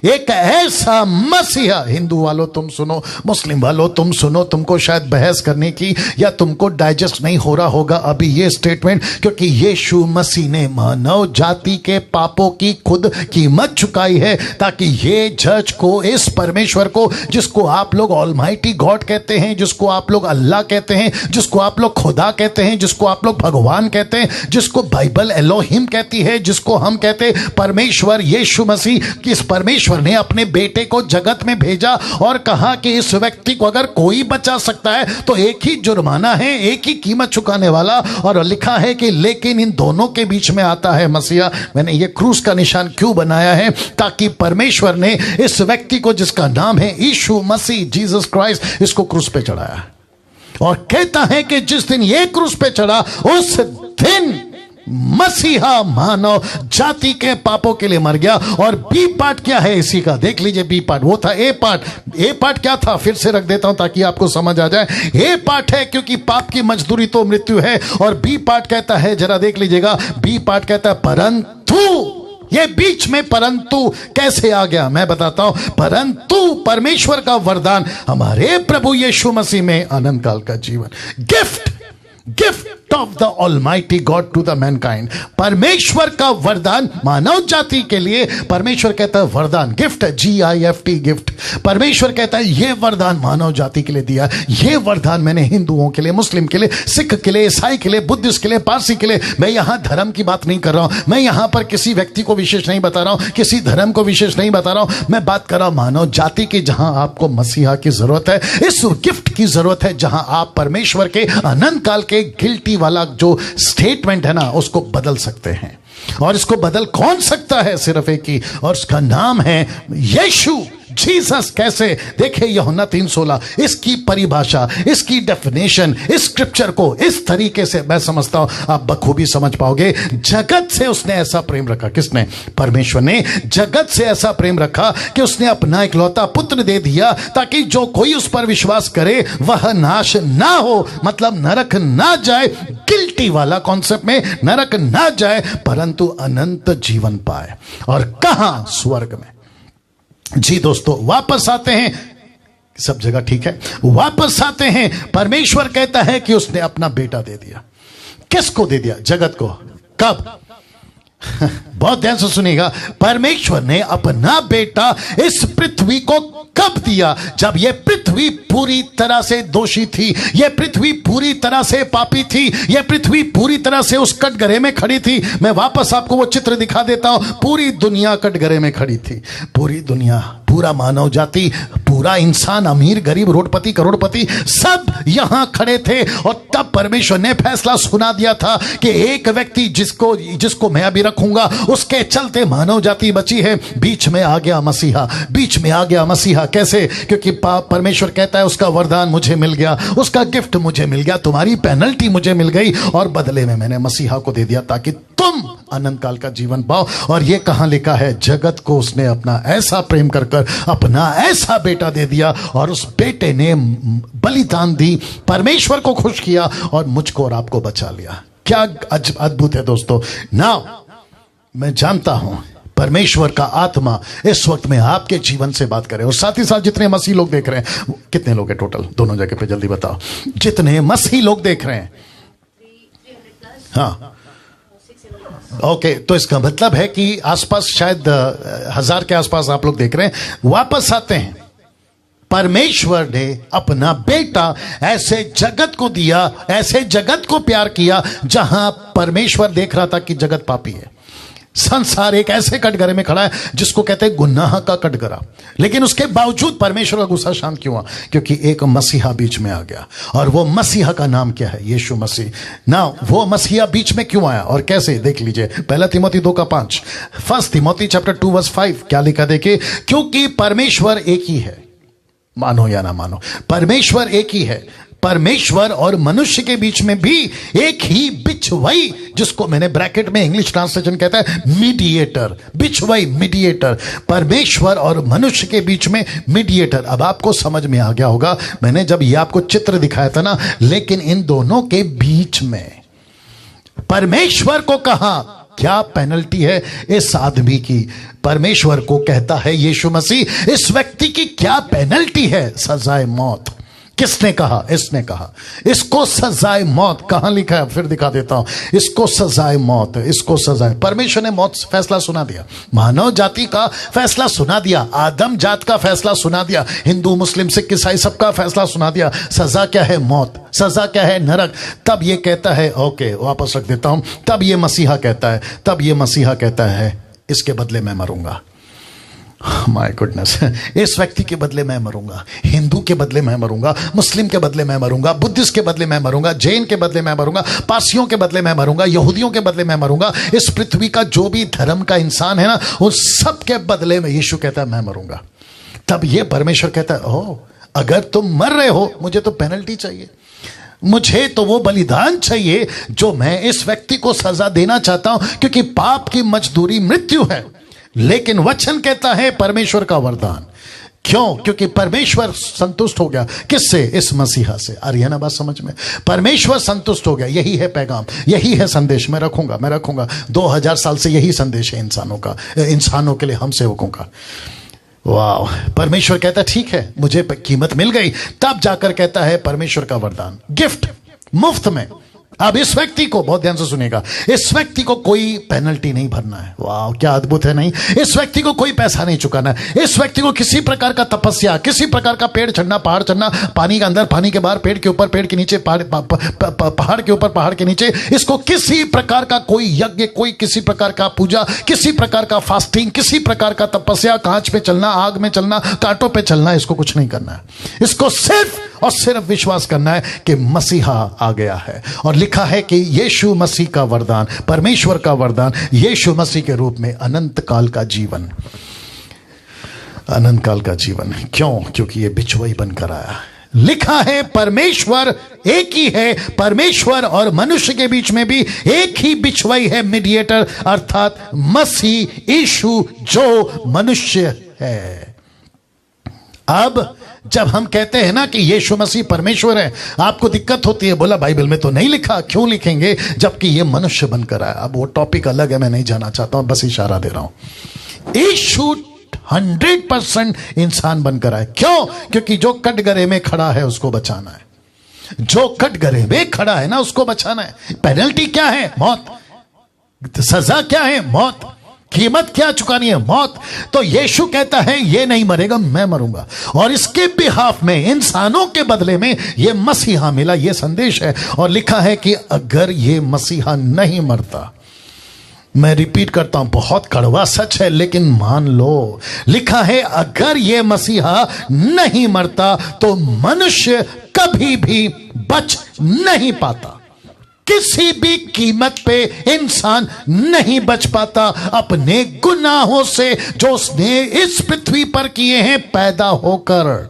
एक ऐसा मसीहा। हिंदू वालों तुम सुनो, मुस्लिम वालों तुम सुनो, तुमको शायद बहस करने की या तुमको डाइजेस्ट नहीं हो रहा होगा अभी ये स्टेटमेंट, क्योंकि यीशु मसीह ने मानव जाति के पापों की खुद कीमत चुकाई है, ताकि ये जज को, इस परमेश्वर को, जिसको आप लोग ऑलमाइटी गॉड कहते हैं, जिसको आप लोग अल्लाह कहते हैं, जिसको आप लोग खुदा कहते हैं, जिसको आप लोग भगवान कहते हैं, जिसको बाइबल एलोहिम कहती है, जिसको हम कहते हैं परमेश्वर, यीशु मसीह, किस परमेश्वर ने अपने बेटे को जगत में भेजा और कहा कि इस व्यक्ति को अगर कोई बचा सकता है तो एक ही जुर्माना है, एक ही कीमत चुकाने वाला। और लिखा है कि लेकिन इन दोनों के बीच में आता है मसीहा। मैंने ये क्रूस का निशान क्यों बनाया है? ताकि परमेश्वर ने इस व्यक्ति को, जिसका नाम है यीशु मसीह, जीसस क्राइस्ट, इसको क्रूस पे चढ़ाया और कहता है कि जिस दिन ये क्रूस पे चढ़ा उस दिन मसीहा मानव जाति के पापों के लिए मर गया। और बी पार्ट क्या है इसी का, देख लीजिए। बी पार्ट वो था ए पार्ट। ए पार्ट क्या था, फिर से रख देता हूं ताकि आपको समझ आ जाए। ए पार्ट है क्योंकि पाप की मजदूरी तो मृत्यु है, और बी पार्ट कहता है, जरा देख लीजिएगा, बी पार्ट कहता है परंतु। ये बीच में परंतु कैसे आ गया मैं बताता हूं। परंतु परमेश्वर का वरदान हमारे प्रभु यीशु मसीह में अनंत काल का जीवन, gift of the Almighty God to the mankind। परमेश्वर का वरदान मानव जाति के लिए। परमेश्वर कहता है वरदान, गिफ्ट, GIFT, गिफ्ट। परमेश्वर कहता है ये वरदान मानव जाति के लिए दिया। ये वरदान मैंने हिंदुओं के लिए, मुस्लिम के लिए, सिख के लिए, ईसाई के लिए, बुद्धिस्ट के लिए, पारसी के लिए। मैं यहां धर्म की बात नहीं कर रहा हूं, मैं यहां पर किसी व्यक्ति को विशेष नहीं बता रहा हूं, किसी धर्म को विशेष नहीं बता रहा हूं। मैं बात कर रहा हूं मानव जाति की, जहां आपको मसीहा की जरूरत है, इस गिफ्ट की जरूरत है, जहां आप परमेश्वर के अनंत काल के गिल्टी वाला जो स्टेटमेंट है ना, उसको बदल सकते हैं। और इसको बदल कौन सकता है? सिर्फ एक ही, और उसका नाम है यीशु, जीसस। कैसे? देखिए यूहन्ना 3:16, इसकी परिभाषा, इसकी डेफिनेशन, इस स्क्रिप्चर को इस तरीके से मैं समझता हूं आप बखूबी समझ पाओगे। जगत से उसने ऐसा प्रेम रखा, किसने? परमेश्वर ने जगत से ऐसा प्रेम रखा कि उसने अपना इकलौता पुत्र दे दिया, ताकि जो कोई उस पर विश्वास करे वह नाश ना हो, मतलब नरक ना जाए, गिल्टी वाला कॉन्सेप्ट में, नरक ना जाए परंतु अनंत जीवन पाए। और कहां? स्वर्ग में। जी दोस्तों, वापस आते हैं, सब जगह ठीक है, वापस आते हैं। परमेश्वर कहता है कि उसने अपना बेटा दे दिया। किसको दे दिया? जगत को। कब? बहुत ध्यान से सुनिएगा। परमेश्वर ने अपना बेटा इस पृथ्वी को कब दिया? जब यह पृथ्वी पूरी तरह से दोषी थी, यह पृथ्वी पूरी तरह से पापी थी, यह पृथ्वी पूरी तरह से उस कटघरे में खड़ी थी। मैं वापस आपको वो चित्र दिखा देता हूं। पूरी दुनिया कटघरे में खड़ी थी, पूरी दुनिया, पूरा मानव जाति, पूरा इंसान, अमीर गरीब, रोडपति करोड़पति, सब यहां खड़े थे। और तब परमेश्वर ने फैसला सुना दिया था कि एक व्यक्ति जिसको मैं अभी रखूंगा, उसके चलते मानव जाति बची है। बीच में आ गया मसीहा, बीच में आ गया मसीहा। कैसे? क्योंकि परमेश्वर कहता है उसका वरदान मुझे मिल गया, उसका गिफ्ट मुझे मिल गया, तुम्हारी पेनल्टी मुझे मिल गई, और बदले में मैंने मसीहा को दे दिया ताकि तुम अनंत काल का जीवन पाओ। और ये कहां लिखा है? जगत को उसने अपना ऐसा प्रेम कर अपना ऐसा बेटा दे दिया, और उस बेटे ने बलिदान दी, परमेश्वर को खुश किया और मुझको और आपको बचा लिया। क्या अद्भुत है दोस्तों। नाउ मैं जानता हूं परमेश्वर का आत्मा इस वक्त में आपके जीवन से बात करे। और साथ ही साथ जितने मसीह लोग देख रहे हैं, कितने लोग हैं टोटल दोनों जगह पे, जल्दी बताओ, जितने मसीह लोग देख रहे हैं। हाँ, ओके, तो इसका मतलब है कि आसपास शायद 1000 के आसपास आप लोग देख रहे हैं। वापस आते हैं। परमेश्वर ने अपना बेटा ऐसे जगत को दिया, ऐसे जगत को प्यार किया, जहां परमेश्वर देख रहा था कि जगत पापी है। संसार एक ऐसे कटघरे में खड़ा है जिसको कहते हैं गुनाह का कटघरा। लेकिन उसके बावजूद परमेश्वर का गुस्सा शांत क्यों हुआ? क्योंकि एक मसीहा बीच में आ गया। और वो मसीहा का नाम क्या है? यीशु मसीह। ना वो मसीहा बीच में क्यों आया और कैसे? देख लीजिए, 1 तिमोथी 2:5, 1 तिमोथी चैप्टर 2:5 क्या लिखा? देखिए, क्योंकि परमेश्वर एक ही है, मानो या ना मानो, परमेश्वर एक ही है। परमेश्वर और मनुष्य के बीच में भी एक ही बिछवई, जिसको मैंने ब्रैकेट में इंग्लिश ट्रांसलेशन कहता है मीडिएटर, बिछवई, मीडिएटर, परमेश्वर और मनुष्य के बीच में मीडिएटर। अब आपको समझ में आ गया होगा, मैंने जब ये आपको चित्र दिखाया था ना, लेकिन इन दोनों के बीच में परमेश्वर को कहा क्या पेनल्टी है इस आदमी की, परमेश्वर को कहता है यीशु मसीह इस व्यक्ति की क्या पेनल्टी है, सजाए मौत। किसने कहा? इसने कहा इसको सजाए मौत। कहां लिखा है? फिर दिखा देता हूं। इसको सजाए मौत, इसको सजाए। परमेश्वर ने मौत फैसला सुना दिया, मानव जाति का फैसला सुना दिया, आदम जात का फैसला सुना दिया, हिंदू मुस्लिम सिख ईसाई सबका फैसला सुना दिया। सजा क्या है? मौत। सजा क्या है? नरक। तब ये कहता है, ओके वापस रख देता हूं, तब ये मसीहा कहता है, तब ये मसीहा कहता है इसके बदले मैं मरूंगा। माय गुडनेस, इस व्यक्ति के बदले मैं मरूंगा, हिंदू के बदले मैं मरूंगा, मुस्लिम के बदले मैं मरूंगा, बुद्धिस्ट के बदले मैं मरूंगा, जैन के बदले मैं मरूंगा, पारसियों के बदले मैं मरूंगा, यहूदियों के बदले मैं मरूंगा। इस पृथ्वी का जो भी धर्म का इंसान है ना, उस सब के बदले में यीशु कहता है मैं मरूंगा। तब ये परमेश्वर कहता है ओह, अगर तुम मर रहे हो, मुझे तो पेनल्टी चाहिए, मुझे तो वो बलिदान चाहिए जो मैं इस व्यक्ति को सजा देना चाहता हूं, क्योंकि पाप की मजदूरी मृत्यु है। लेकिन वचन कहता है परमेश्वर का वरदान। क्यों? क्योंकि परमेश्वर संतुष्ट हो गया। किससे? इस मसीहा से। आ रही है ना बात समझ में? परमेश्वर संतुष्ट हो गया। यही है पैगाम, यही है संदेश। मैं रखूंगा 2000 साल से यही संदेश है इंसानों का, इंसानों के लिए, हम सेवकों का। वाह! परमेश्वर कहता है ठीक है, मुझे कीमत मिल गई। तब जाकर कहता है परमेश्वर का वरदान, गिफ्ट, मुफ्त में। अब इस व्यक्ति को, बहुत ध्यान से सुनिएगा, इस व्यक्ति को कोई पेनल्टी नहीं भरना है। वाह क्या अद्भुत है! नहीं, इस व्यक्ति को कोई पैसा नहीं चुकाना है। इस व्यक्ति को किसी प्रकार का तपस्या, किसी प्रकार का पेड़ चढ़ना, पहाड़ चढ़ना, पानी के अंदर, पानी के बाहर, पेड़ के ऊपर, पेड़ के नीचे, पहाड़ के ऊपर, पहाड़ के नीचे, इसको किसी प्रकार का कोई यज्ञ, कोई किसी प्रकार का पूजा, किसी प्रकार का फास्टिंग, किसी प्रकार का तपस्या, कांच पे चलना, आग में चलना, कांटों पे चलना, इसको कुछ नहीं करना है। इसको सिर्फ और सिर्फ विश्वास करना है कि मसीहा आ गया है। और लिखा है कि यीशु मसीह का वरदान, परमेश्वर का वरदान, यीशु मसीह के रूप में अनंत काल का जीवन, अनंत काल का जीवन। क्यों? क्योंकि ये बिछुई बनकर आया। लिखा है परमेश्वर एक ही है, परमेश्वर और मनुष्य के बीच में भी एक ही बिछुई है, मीडिएटर, अर्थात मसीह यीशु जो मनुष्य है। अब जब हम कहते हैं ना कि यीशु मसीह परमेश्वर है, आपको दिक्कत होती है, बोला बाइबल में तो नहीं लिखा, क्यों लिखेंगे जबकि ये मनुष्य बनकर आया। अब वो टॉपिक अलग है, मैं नहीं जाना चाहता हूं, बस इशारा दे रहा हूं। यीशु 100% इंसान बनकर आए। क्यों? क्योंकि जो कटघरे में खड़ा है उसको बचाना है, जो कटघरे में खड़ा है ना उसको बचाना है। पेनल्टी क्या है? मौत। सजा क्या है? मौत। कीमत क्या चुकानी है? मौत। तो यीशु कहता है ये नहीं मरेगा, मैं मरूंगा। और इसके बिहाफ में, इंसानों के बदले में ये मसीहा मिला, ये संदेश है। और लिखा है कि अगर ये मसीहा नहीं मरता, मैं रिपीट करता हूं, बहुत कड़वा सच है लेकिन मान लो, लिखा है अगर ये मसीहा नहीं मरता तो मनुष्य कभी भी बच नहीं पाता। किसी भी कीमत पे इंसान नहीं बच पाता अपने गुनाहों से जो उसने इस पृथ्वी पर किए हैं, पैदा होकर।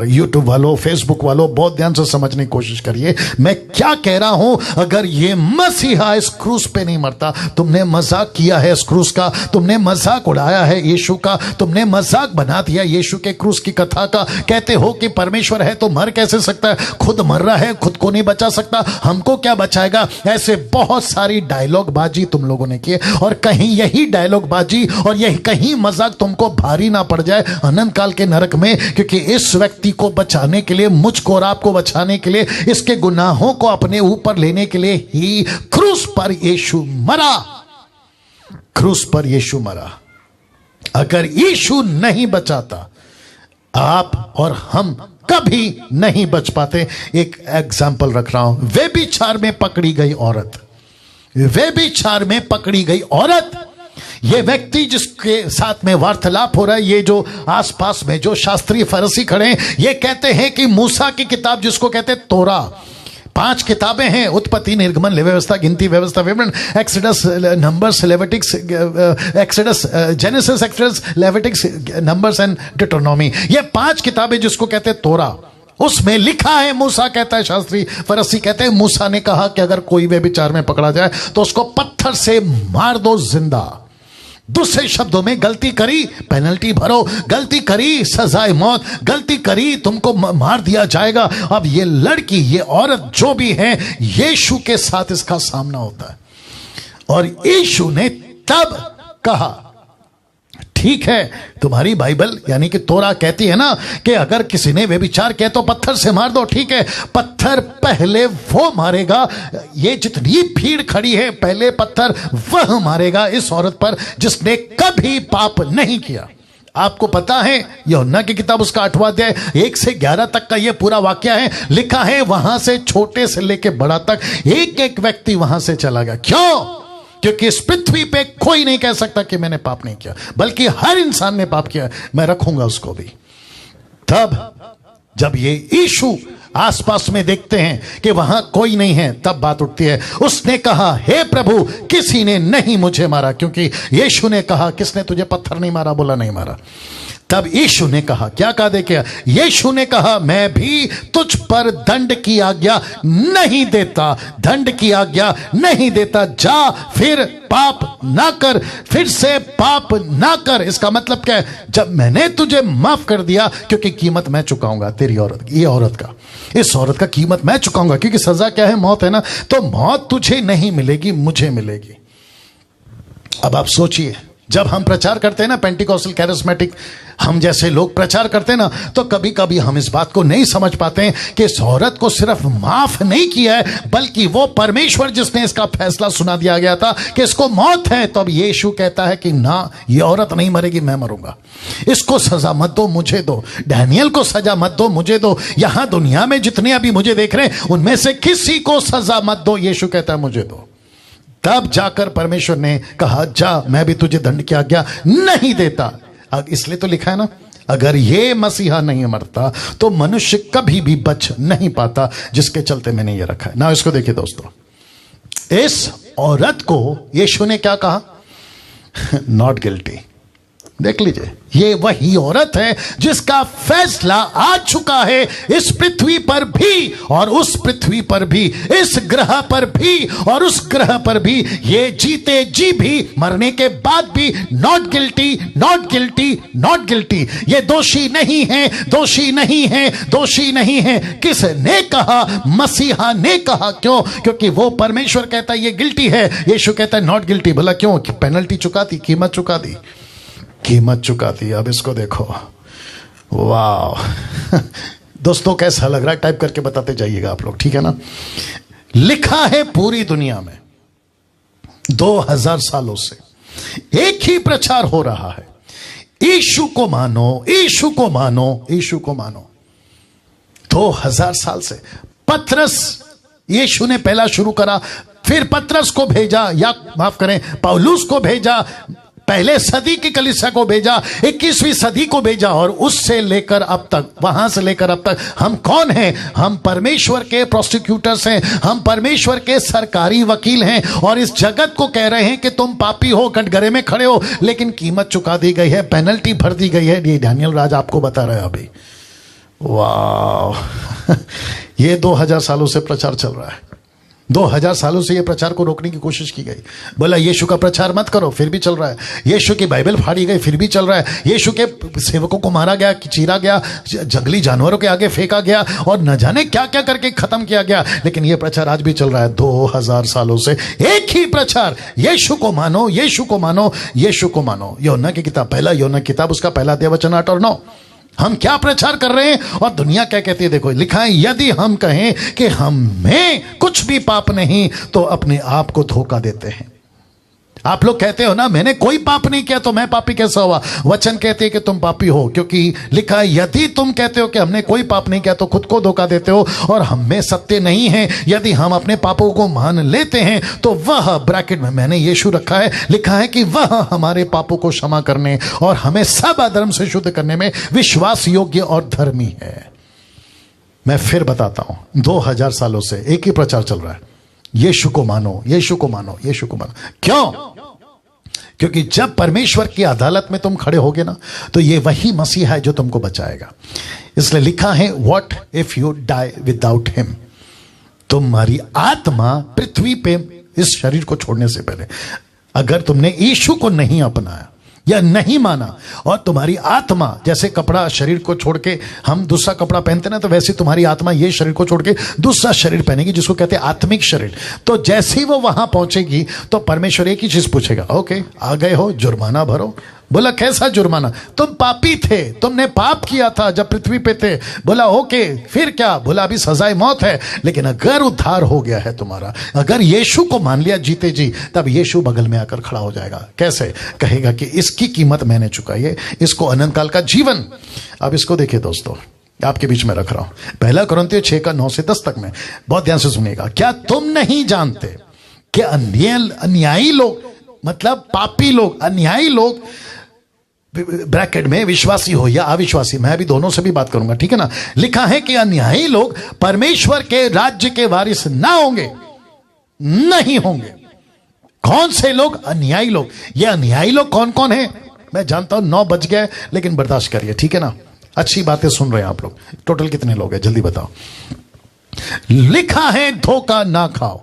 यूट्यूब वालों, फेसबुक वालों, बहुत ध्यान से समझने की कोशिश करिए मैं क्या कह रहा हूं। अगर ये मसीहा इस क्रूस पे नहीं मरता, तुमने मजाक किया है इस क्रूस का, तुमने मजाक उड़ाया है यीशु का, तुमने मजाक बना दिया यीशु के क्रूस की कथा का। कहते हो कि परमेश्वर है तो मर कैसे सकता है? खुद मर रहा है, खुद को नहीं बचा सकता, हमको क्या बचाएगा? ऐसे बहुत सारी डायलॉग बाजी तुम लोगों ने किए। और कहीं यही डायलॉग बाजी और यही कहीं मजाक तुमको भारी ना पड़ जाए अनंत काल के नरक में, क्योंकि इस व्यक्ति को बचाने के लिए, मुझको और आपको बचाने के लिए, इसके गुनाहों को अपने ऊपर लेने के लिए ही क्रूस पर यीशु मरा। क्रूस पर यीशु मरा। अगर यीशु नहीं बचाता, आप और हम कभी नहीं बच पाते। एक एग्जाम्पल रख रहा हूं, व्यभिचार में पकड़ी गई औरत, व्यभिचार में पकड़ी गई औरत, ये व्यक्ति जिसके साथ में वार्तालाप हो रहा है, ये जो आसपास में जो शास्त्री फरीसी खड़े हैं, ये कहते हैं कि मूसा की किताब जिसको कहते हैं तोरा, 5 किताबें हैं, उत्पत्ति, निर्गमन, लेवी व्यवस्था, गिनती, व्यवस्था, विवरण, Exodus, Numbers, Leviticus, Exodus, Genesis, Exodus, Leviticus, Numbers and Deuteronomy. ये 5 किताबें जिसको कहते हैं तोरा, उसमें लिखा है, मूसा कहता है, शास्त्री फरसी कहते हैं, मूसा ने कहा कि अगर कोई व्यभिचार में पकड़ा जाए तो उसको पत्थर से मार दो जिंदा। दूसरे शब्दों में, गलती करी पेनल्टी भरो, गलती करी सजाए मौत, गलती करी तुमको मार दिया जाएगा। अब ये लड़की, ये औरत जो भी है, यीशु के साथ इसका सामना होता है। और यीशु ने तब कहा, ठीक है, तुम्हारी बाइबल यानी कि तोरा कहती है ना कि अगर किसी ने व्यभिचार किया तो पत्थर से मार दो। ठीक है, पत्थर पहले वो मारेगा, ये जितनी भीड़ खड़ी है पहले पत्थर वह मारेगा इस औरत पर जिसने कभी पाप नहीं किया। आपको पता है यूहन्ना की किताब उसका 8वां अध्याय 1 से 11 तक का ये पूरा वाक्य है। लिखा है वहां से छोटे से लेके बड़ा तक एक एक व्यक्ति वहां से चला गया। क्यों? क्योंकि इस पृथ्वी पे कोई नहीं कह सकता कि मैंने पाप नहीं किया, बल्कि हर इंसान ने पाप किया, मैं रखूंगा उसको भी। तब जब ये यीशु आसपास में देखते हैं कि वहां कोई नहीं है, तब बात उठती है। उसने कहा, हे प्रभु, किसी ने नहीं मुझे मारा, क्योंकि यीशु ने कहा, किसने तुझे पत्थर नहीं मारा? बोला नहीं मारा। तब यीशु ने कहा, क्या कहा देखिए, यीशु ने कहा, मैं भी तुझ पर दंड की आज्ञा नहीं देता, दंड की आज्ञा नहीं देता, जा फिर पाप ना कर, फिर से पाप ना कर। इसका मतलब क्या है? जब मैंने तुझे माफ कर दिया, क्योंकि कीमत मैं चुकाऊंगा तेरी औरत, ये औरत का, इस औरत का कीमत मैं चुकाऊंगा, क्योंकि सजा क्या है? मौत है ना। तो मौत तुझे नहीं मिलेगी, मुझे मिलेगी। अब आप सोचिए, जब हम प्रचार करते हैं ना, पेंटिकॉस्टल, कैरिस्मेटिक, हम जैसे लोग प्रचार करते हैं ना, तो कभी कभी हम इस बात को नहीं समझ पाते हैं कि इस औरत को सिर्फ माफ नहीं किया है, बल्कि वो परमेश्वर जिसने इसका फैसला सुना दिया गया था कि इसको मौत है। तो अब यीशु कहता है कि ना, ये औरत नहीं मरेगी, मैं मरूंगा। इसको सजा मत दो, मुझे दो। डैनियल को सजा मत दो, मुझे दो। यहां दुनिया में जितने अभी मुझे देख रहे हैं, उनमें से किसी को सजा मत दो, यीशु कहता है मुझे दो। तब जाकर परमेश्वर ने कहा, जा, मैं भी तुझे दंड की आज्ञा नहीं देता। इसलिए तो लिखा है ना, अगर ये मसीहा नहीं मरता तो मनुष्य कभी भी बच नहीं पाता, जिसके चलते मैंने ये रखा है ना। इसको देखिए दोस्तों, इस औरत को यीशु ने क्या कहा? Not guilty. देख लीजिए, ये वही औरत है जिसका फैसला आ चुका है इस पृथ्वी पर भी और उस पृथ्वी पर भी, इस ग्रह पर भी और उस ग्रह पर भी। ये जीते जी भी, मरने के बाद भी not guilty, not guilty, not guilty. ये दोषी नहीं है, दोषी नहीं है, दोषी नहीं है। किसने कहा? मसीहा ने कहा। क्यों? क्योंकि वो परमेश्वर कहता है ये गिल्टी है, यीशु कहता है नॉट गिल्टी। बोला क्यों? पेनल्टी चुका दी, कीमत चुका दी, कीमत चुका दी। अब इसको देखो, वाह दोस्तों, कैसा लग रहा है? टाइप करके बताते जाइएगा आप लोग, ठीक है ना। लिखा है पूरी दुनिया में 2000 सालों से एक ही प्रचार हो रहा है, यीशु को मानो, यीशु को मानो, यीशु को मानो। 2000 साल से पतरस, यीशु ने पहला शुरू करा, फिर पतरस को भेजा, या माफ करें पौलुस को भेजा, पहले सदी की कलीसिया को भेजा, 21वीं सदी को भेजा, और उससे लेकर अब तक, वहां से लेकर अब तक हम कौन हैं? हम परमेश्वर के प्रोसिक्यूटर्स हैं, हम परमेश्वर के सरकारी वकील हैं, और इस जगत को कह रहे हैं कि तुम पापी हो, कटघरे में खड़े हो, लेकिन कीमत चुका दी गई है, पेनल्टी भर दी गई है। ये डैनियल राज आपको बता रहा है अभी। वाह ये 2000 सालों से प्रचार चल रहा है। 2000 सालों से ये प्रचार को रोकने की कोशिश की गई। बोला यीशु का प्रचार मत करो, फिर भी चल रहा है। यीशु की बाइबल फाड़ी गई, फिर भी चल रहा है। यीशु के सेवकों को मारा गया, चीरा गया, जंगली जानवरों के आगे फेंका गया, और न जाने क्या क्या करके खत्म किया गया, लेकिन ये प्रचार आज भी चल रहा है। 2000 सालों से एक ही प्रचार, यीशु को मानो, यीशु को मानो, यीशु को मानो। यूहन्ना की किताब, पहला यूहन्ना किताब, उसका पहला अध्याय वचन 8 और 9। हम क्या प्रचार कर रहे हैं और दुनिया क्या कहती है? देखो लिखा है, यदि हम कहें कि हम में कुछ भी पाप नहीं तो अपने आप को धोखा देते हैं। आप लोग कहते हो ना, मैंने कोई पाप नहीं किया तो मैं पापी कैसा हुआ? वचन कहते हैं कि तुम पापी हो, क्योंकि लिखा है यदि तुम कहते हो कि हमने कोई पाप नहीं किया तो खुद को धोखा देते हो और हम में सत्य नहीं है। यदि हम अपने पापों को मान लेते हैं तो वह, ब्रैकेट में मैंने यीशु रखा है, लिखा है कि वह हमारे पापों को क्षमा करने और हमें सब अधर्म से शुद्ध करने में विश्वास योग्य और धर्मी है। मैं फिर बताता हूं, 2000 सालों से एक ही प्रचार चल रहा है, यीशु को मानो, यीशु को मानो, यीशु को मानो। क्यों? क्योंकि जब परमेश्वर की अदालत में तुम खड़े होगे ना, तो ये वही मसीहा है जो तुमको बचाएगा। इसलिए लिखा है, what if you die without him. तुम्हारी आत्मा पृथ्वी पे इस शरीर को छोड़ने से पहले, अगर तुमने यीशु को नहीं अपनाया या नहीं माना, और तुम्हारी आत्मा, जैसे कपड़ा शरीर को छोड़ के हम दूसरा कपड़ा पहनते ना, तो वैसे तुम्हारी आत्मा ये शरीर को छोड़ के दूसरा शरीर पहनेगी, जिसको कहते हैं आत्मिक शरीर। तो जैसे ही वो वहां पहुंचेगी तो परमेश्वर एक ही चीज पूछेगा, ओके आ गए हो, जुर्माना भरो। बोला कैसा जुर्माना? तुम पापी थे, तुमने पाप किया था जब पृथ्वी पे थे। बोला ओके, फिर क्या? बोला अभी सजाए मौत है, लेकिन अगर उद्धार हो गया है तुम्हारा, अगर यीशु को मान लिया जीते जी, तब यीशु बगल में आकर खड़ा हो जाएगा। कैसे? कहेगा कि इसकी कीमत मैंने चुकाई है, इसको अनंत काल का जीवन। अब इसको देखिए दोस्तों, आपके बीच में रख रहा हूं, 1 कुरिन्थियों 6:9 से 10 तक में, बहुत ध्यान से सुनिएगा। क्या तुम नहीं जानते कि अन्यायी लोग, मतलब पापी लोग, अन्यायी लोग, ब्रैकेट में विश्वासी हो या अविश्वासी, मैं भी दोनों से भी बात करूंगा, ठीक है ना। लिखा है कि अन्यायी लोग परमेश्वर के राज्य के वारिस ना होंगे, नहीं होंगे। कौन से लोग? अन्यायी लोग। ये अन्यायी लोग कौन कौन है? मैं जानता हूं 9 बज गए, लेकिन बर्दाश्त करिए, ठीक है ना। अच्छी बातें सुन रहे हैं आप लोग। टोटल कितने लोग हैं जल्दी बताओ। लिखा है धोखा ना खाओ,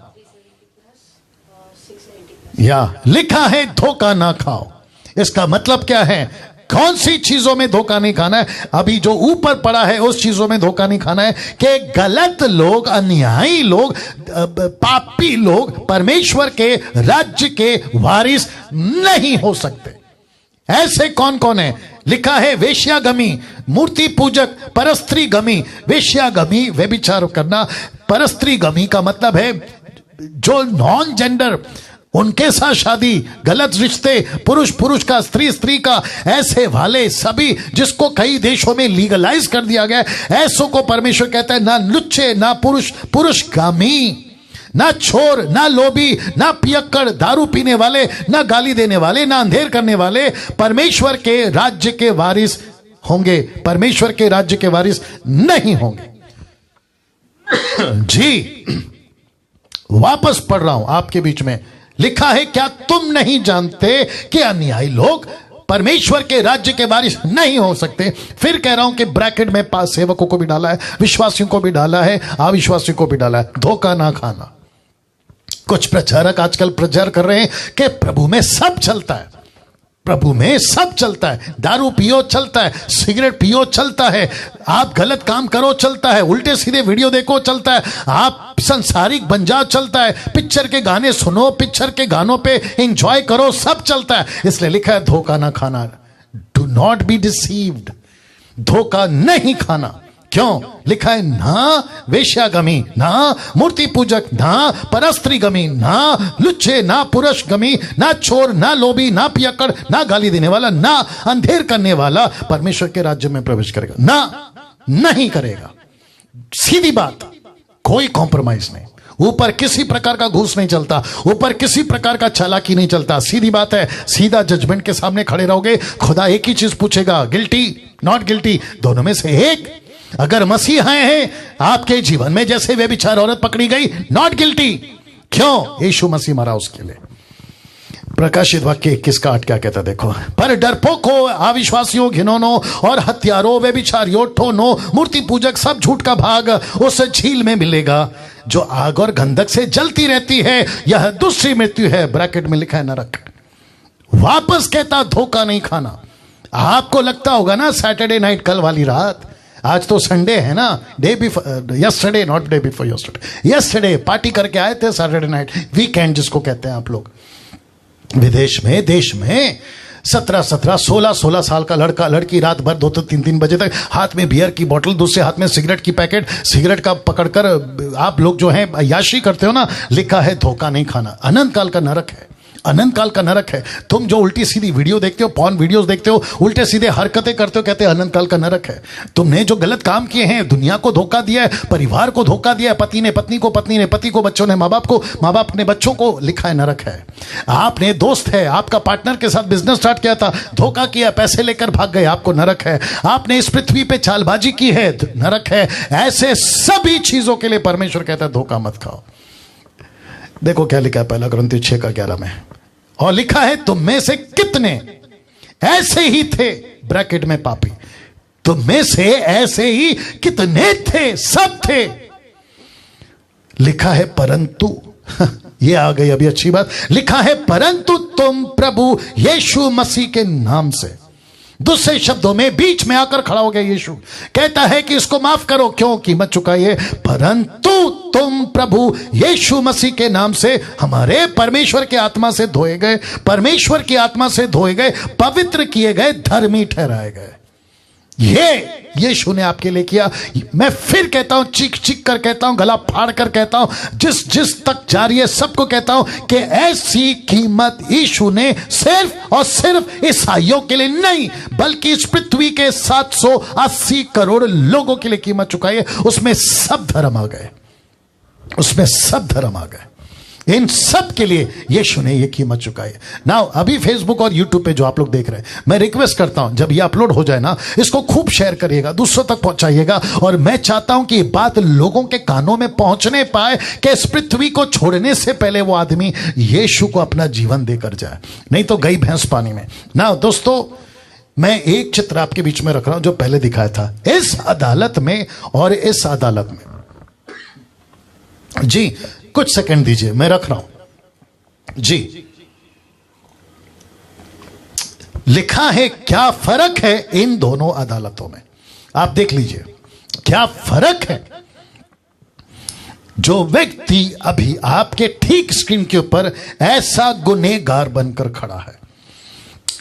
या लिखा है धोखा ना खाओ। इसका मतलब क्या है? कौन सी चीजों में धोखा नहीं खाना है? अभी जो ऊपर पड़ा है उस चीजों में धोखा नहीं खाना है कि गलत लोग, अन्यायी लोग, पापी लोग परमेश्वर के राज्य के वारिस नहीं हो सकते। ऐसे कौन कौन है? लिखा है वेश्यागमी, मूर्ति पूजक, परस्त्रीगमी। वेश्यागमी व्यभिचार करना, परस्त्रीगमी का मतलब है जो नॉन जेंडर, उनके साथ शादी, गलत रिश्ते, पुरुष पुरुष का, स्त्री स्त्री का, ऐसे वाले सभी, जिसको कई देशों में लीगलाइज कर दिया गया, ऐसों को परमेश्वर कहता है ना लुच्चे, ना पुरुषगामी, ना चोर, ना लोभी, ना पियक्कड़, दारू पीने वाले, ना गाली देने वाले, ना अंधेर करने वाले परमेश्वर के राज्य के वारिस होंगे, परमेश्वर के राज्य के वारिस नहीं होंगे। जी, वापस पढ़ रहा हूं आपके बीच में। लिखा है, क्या तुम नहीं जानते कि अन्यायी लोग परमेश्वर के राज्य के वारिस नहीं हो सकते? फिर कह रहा हूं कि ब्रैकेट में पास सेवकों को भी डाला है, विश्वासियों को भी डाला है, अविश्वासियों को भी डाला है। धोखा ना खाना। कुछ प्रचारक आजकल प्रचार कर रहे हैं कि प्रभु में सब चलता है, प्रभु में सब चलता है। दारू पियो चलता है, सिगरेट पियो चलता है, आप गलत काम करो चलता है, उल्टे सीधे वीडियो देखो चलता है, आप संसारिक बन जाओ चलता है, पिक्चर के गाने सुनो, पिक्चर के गानों पे एंजॉय करो, सब चलता है। इसलिए लिखा है धोखा ना खाना। Do not be deceived. धोखा नहीं खाना। क्यों? लिखा है ना वेश्यागमी, ना मूर्ति पूजक, ना परस्त्रीगमी, ना लुच्चे, ना पुरुषगमी, ना चोर, ना लोभी, ना पियक्कड़, ना गाली देने वाला, ना अंधेर करने वाला परमेश्वर के राज्य में प्रवेश करेगा। ना, नहीं करेगा। सीधी बात, कोई कॉम्प्रोमाइज नहीं। ऊपर किसी प्रकार का घूस नहीं चलता, ऊपर किसी प्रकार का चालाकी नहीं चलता। सीधी बात है, सीधा जजमेंट के सामने खड़े रहोगे, खुदा एक ही चीज पूछेगा, गिल्टी, नॉट गिल्टी, दोनों में से एक। अगर मसीहा हैं आपके जीवन में, जैसे व्यभिचार औरत पकड़ी गई, नॉट गिल्टी। क्यों? यीशु मसीह मरा उसके लिए। प्रकाशित वाक्य 21:8 क्या कहता देखो। पर डरपोको, अविश्वासियों, घिनौनों और हत्यारों, व्यभिचारियों, ठोनों, मूर्ति पूजक, सब झूठ का भाग उस झील में मिलेगा जो आग और गंधक से जलती रहती है। यह दूसरी मृत्यु है। ब्रैकेट में लिखा है नरक। वापस कहता धोखा नहीं खाना। आपको लगता होगा ना सैटरडे नाइट, कल वाली रात, आज तो संडे है ना, day before yesterday, not day before yesterday, yesterday party करके आए थे, सैटरडे नाइट, वीकेंड जिसको कहते हैं आप लोग। विदेश में, देश में 17-17, 16-16 साल का लड़का लड़की रात भर 2-2, 3-3 बजे तक हाथ में बियर की बोतल, दूसरे हाथ में सिगरेट की पैकेट, सिगरेट का पकड़कर आप लोग जो है अय्याशी करते हो ना। लिखा है धोखा नहीं खाना। अनंत काल का नरक है, अनंत काल का नरक है। तुम जो उल्टी सीधी वीडियो देखते हो, पॉर्न वीडियोस देखते हो, उल्टे सीधे हरकतें करते हो, कहते हैं अनंत काल का नरक है। तुमने जो गलत काम किए हैं, दुनिया को धोखा दिया है, परिवार को धोखा दिया है, पति ने पत्नी को, पत्नी ने पति को, बच्चों ने माँ बाप को, माँ बाप ने बच्चों को, लिखा है नरक है। आपने दोस्त है, आपका पार्टनर के साथ बिजनेस स्टार्ट किया था, धोखा किया, पैसे लेकर भाग गए, आपको नरक है। आपने इस पृथ्वी पे चालबाजी की है, नरक है। ऐसे सभी चीजों के लिए परमेश्वर कहता है धोखा मत खाओ। देखो क्या लिखा है पहला कुरिन्थियों 6:11 में, और लिखा है तुम में से कितने ऐसे ही थे, ब्रैकेट में पापी, तुम में से ऐसे ही कितने थे, सब थे। लिखा है परंतु ये आ गई अभी अच्छी बात, लिखा है परंतु तुम प्रभु यीशु मसीह के नाम से। दूसरे शब्दों में बीच में आकर खड़ा हो गया यीशु, कहता है कि इसको माफ करो, क्यों? कीमत चुकाई है। परंतु तुम प्रभु यीशु मसीह के नाम से हमारे परमेश्वर के आत्मा से धोए गए, परमेश्वर की आत्मा से धोए गए, पवित्र किए गए, धर्मी ठहराए गए। ये यीशु ने आपके लिए किया। मैं फिर कहता हूं, चीख चीख कर कहता हूं, गला फाड़ कर कहता हूं, जिस तक जा रही है सबको कहता हूं कि ऐसी कीमत यीशु ने सिर्फ और सिर्फ ईसाइयों के लिए नहीं, बल्कि इस पृथ्वी के 780 करोड़ लोगों के लिए कीमत चुकाई है। उसमें सब धर्म आ गए, उसमें सब धर्म आ गए, इन सब के लिए यीशु ने यह कीमत चुकाई है। नाउ अभी फेसबुक और यूट्यूब पे जो आप लोग देख रहे हैं, मैं रिक्वेस्ट करता हूं जब ये अपलोड हो जाए ना, इसको खूब शेयर करिएगा, दूसरों तक पहुंचाइएगा। और मैं चाहता हूं कि ये बात लोगों के कानों में पहुंचने पाए कि इस पृथ्वी को छोड़ने से पहले वो आदमी यीशु को अपना जीवन देकर जाए, नहीं तो गई भैंस पानी में। नाउ दोस्तों, मैं एक चित्र आपके बीच में रख रहा हूं जो पहले दिखाया था। इस अदालत में और इस अदालत में, जी कुछ सेकंड दीजिए, मैं रख रहा हूं जी। लिखा है क्या फर्क है इन दोनों अदालतों में, आप देख लीजिए क्या फर्क है। जो व्यक्ति अभी आपके ठीक स्क्रीन के ऊपर ऐसा गुनहगार बनकर खड़ा है,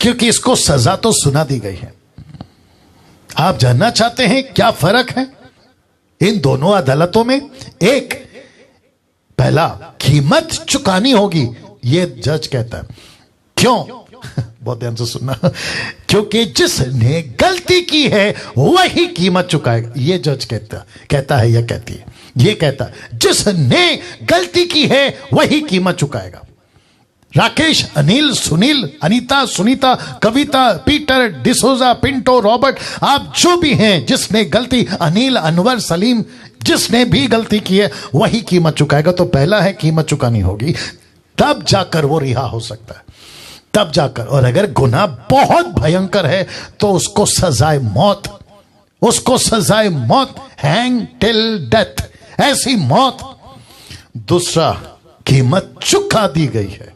क्योंकि इसको सजा तो सुना दी गई है। आप जानना चाहते हैं क्या फर्क है इन दोनों अदालतों में? एक, पहला, कीमत चुकानी होगी, ये जज कहता है। क्यों? बहुत ध्यान से सुनना, क्योंकि जिसने गलती की है वही कीमत चुकाएगा, ये जज कहता है या कहती है, ये कहता है जिसने गलती की है वही कीमत चुकाएगा। राकेश, अनिल, सुनील, अनीता, सुनीता, कविता, पीटर, डिसोजा, पिंटो, रॉबर्ट, आप जो भी हैं, जिसने गलती, अनिल, अनवर, सलीम, जिसने भी गलती की है वही कीमत चुकाएगा। तो पहला है कीमत चुकानी होगी, तब जाकर वो रिहा हो सकता है, तब जाकर। और अगर गुनाह बहुत भयंकर है तो उसको सजाए मौत, उसको सजाए मौत, हैंग टिल डेथ, ऐसी मौत। दूसरा, कीमत चुका दी गई है,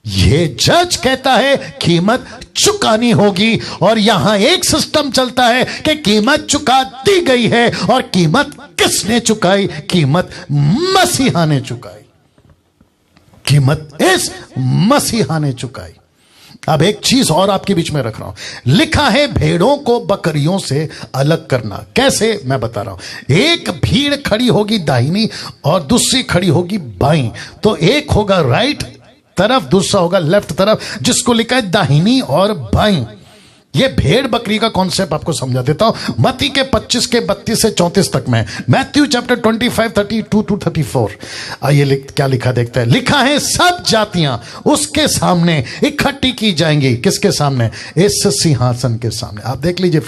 ये जज कहता है कीमत चुकानी होगी। और यहां एक सिस्टम चलता है कि कीमत चुका दी गई है, और कीमत किसने चुकाई? कीमत मसीहा ने चुकाई, कीमत इस मसीहा ने चुकाई। अब एक चीज और आपके बीच में रख रहा हूं, लिखा है भेड़ों को बकरियों से अलग करना। कैसे? मैं बता रहा हूं। एक भीड़ खड़ी होगी दाहिनी और दूसरी खड़ी होगी बाईं, तो एक होगा राइट तरफ, दूसरा होगा लेफ्ट तरफ, जिसको लिखा है दाहिनी और बाईं। ये भेड़ बकरी का कॉन्सेप्ट आपको समझा देता हूं। मत्ती के 25 के 32 से 34 तक में, मैथ्यू चैप्टर 25 32 to 34। आइए क्या लिखा देखते हैं। लिखा है सब जातियां उसके सामने इकट्ठी की जाएंगी। किसके सामने? इस सिंहासन के सामने। आप देख लीजिए,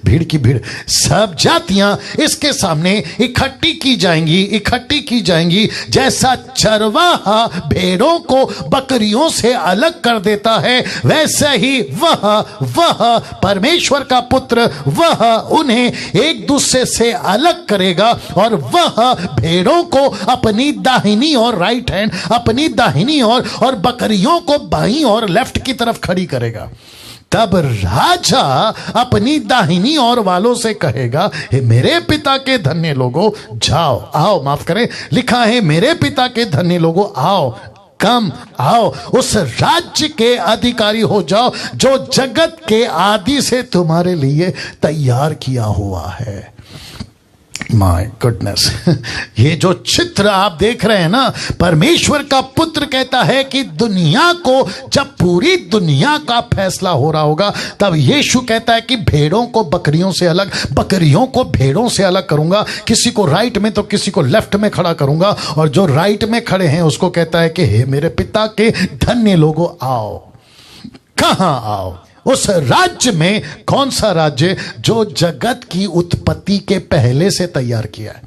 भीड़ की भीड़, सब जातियां इसके सामने इकट्ठी की जाएंगी, इकट्ठी की जाएंगी। जैसा चरवाहा भेड़ों को बकरियों से अलग कर देता है, वैसे ही वह परमेश्वर का पुत्र, वह उन्हें एक दूसरे से अलग करेगा, और वह भेड़ों को अपनी दाहिनी और राइट हैंड, अपनी दाहिनी और बकरियों को बाईं और लेफ्ट की तरफ खड़ी करेगा। तब राजा अपनी दाहिनी ओर वालों से कहेगा, हे मेरे पिता के धन्य लोगों, जाओ, आओ, माफ करें, लिखा है मेरे पिता के धन्य लोगों, आओ, कम, आओ, उस राज्य के अधिकारी हो जाओ जो जगत के आदि से तुम्हारे लिए तैयार किया हुआ है। माय गुडनेस, ये जो चित्र आप देख रहे हैं ना, परमेश्वर का पुत्र कहता है कि दुनिया को, जब पूरी दुनिया का फैसला हो रहा होगा, तब यीशु कहता है कि भेड़ों को बकरियों से अलग, बकरियों को भेड़ों से अलग करूंगा, किसी को राइट में तो किसी को लेफ्ट में खड़ा करूंगा, और जो राइट में खड़े हैं उसको कहता है कि हे मेरे पिता के धन्य लोगों, आओ। कहां आओ? उस राज्य में। कौन सा राज्य? जो जगत की उत्पत्ति के पहले से तैयार किया है।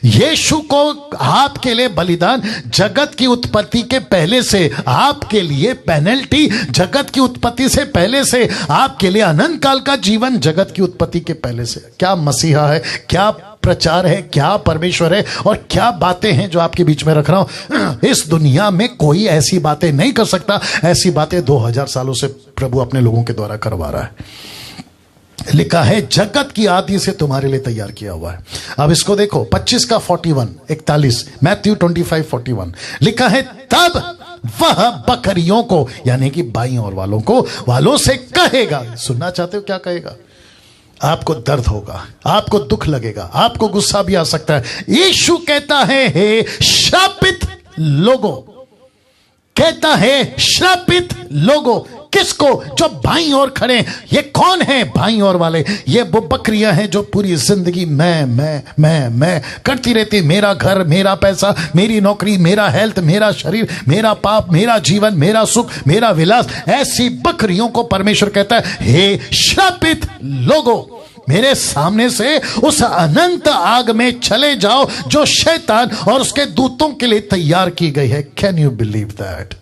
यीशु को आपके लिए बलिदान जगत की उत्पत्ति के पहले से, आपके लिए पेनल्टी जगत की उत्पत्ति से पहले से, आपके लिए अनंत काल का जीवन जगत की उत्पत्ति के पहले से। क्या मसीहा है, क्या प्रचार है, क्या परमेश्वर है, और क्या बातें हैं जो आपके बीच में रख रहा हूं। इस दुनिया में कोई ऐसी बातें नहीं कर सकता। ऐसी बातें 2000 सालों से प्रभु अपने लोगों के द्वारा करवा रहा है। लिखा है जगत की आदि से तुम्हारे लिए तैयार किया हुआ है। अब इसको देखो 25 का 41 मैथ्यू 25:41 लिखा है, तब वह बकरियों को, यानी कि बाईं ओर वालों से कहेगा। सुनना चाहते हो क्या कहेगा? आपको दर्द होगा, आपको दुख लगेगा, आपको गुस्सा भी आ सकता है। यीशु कहता है, हे श्रापित लोगों, कहता है श्रापित लोगों। किसको? जो बाईं ओर खड़े। ये कौन है बाईं ओर वाले? ये वो बकरियां हैं जो पूरी जिंदगी मैं करती रहती। मेरा घर, मेरा पैसा, मेरी नौकरी, मेरा हेल्थ, मेरा शरीर, मेरा पाप, मेरा जीवन, मेरा सुख, मेरा विलास। ऐसी बकरियों को परमेश्वर कहता है, हे श्रापित लोगों, मेरे सामने से उस अनंत आग में चले जाओ जो शैतान और उसके दूतों के लिए तैयार की गई है। Can you believe that?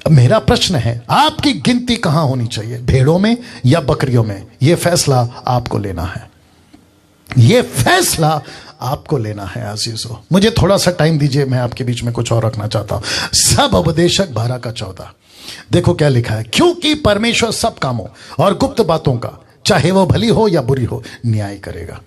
मेरा प्रश्न है, आपकी गिनती कहां होनी चाहिए, भेड़ों में या बकरियों में? यह फैसला आपको लेना है। यह फैसला आपको लेना है अजीजों। मुझे थोड़ा सा टाइम दीजिए, मैं आपके बीच में कुछ और रखना चाहता हूं। सब उपदेशक 12 का 14 देखो क्या लिखा है। क्योंकि परमेश्वर सब कामों और गुप्त बातों का, चाहे वो भली हो या बुरी हो, न्याय करेगा।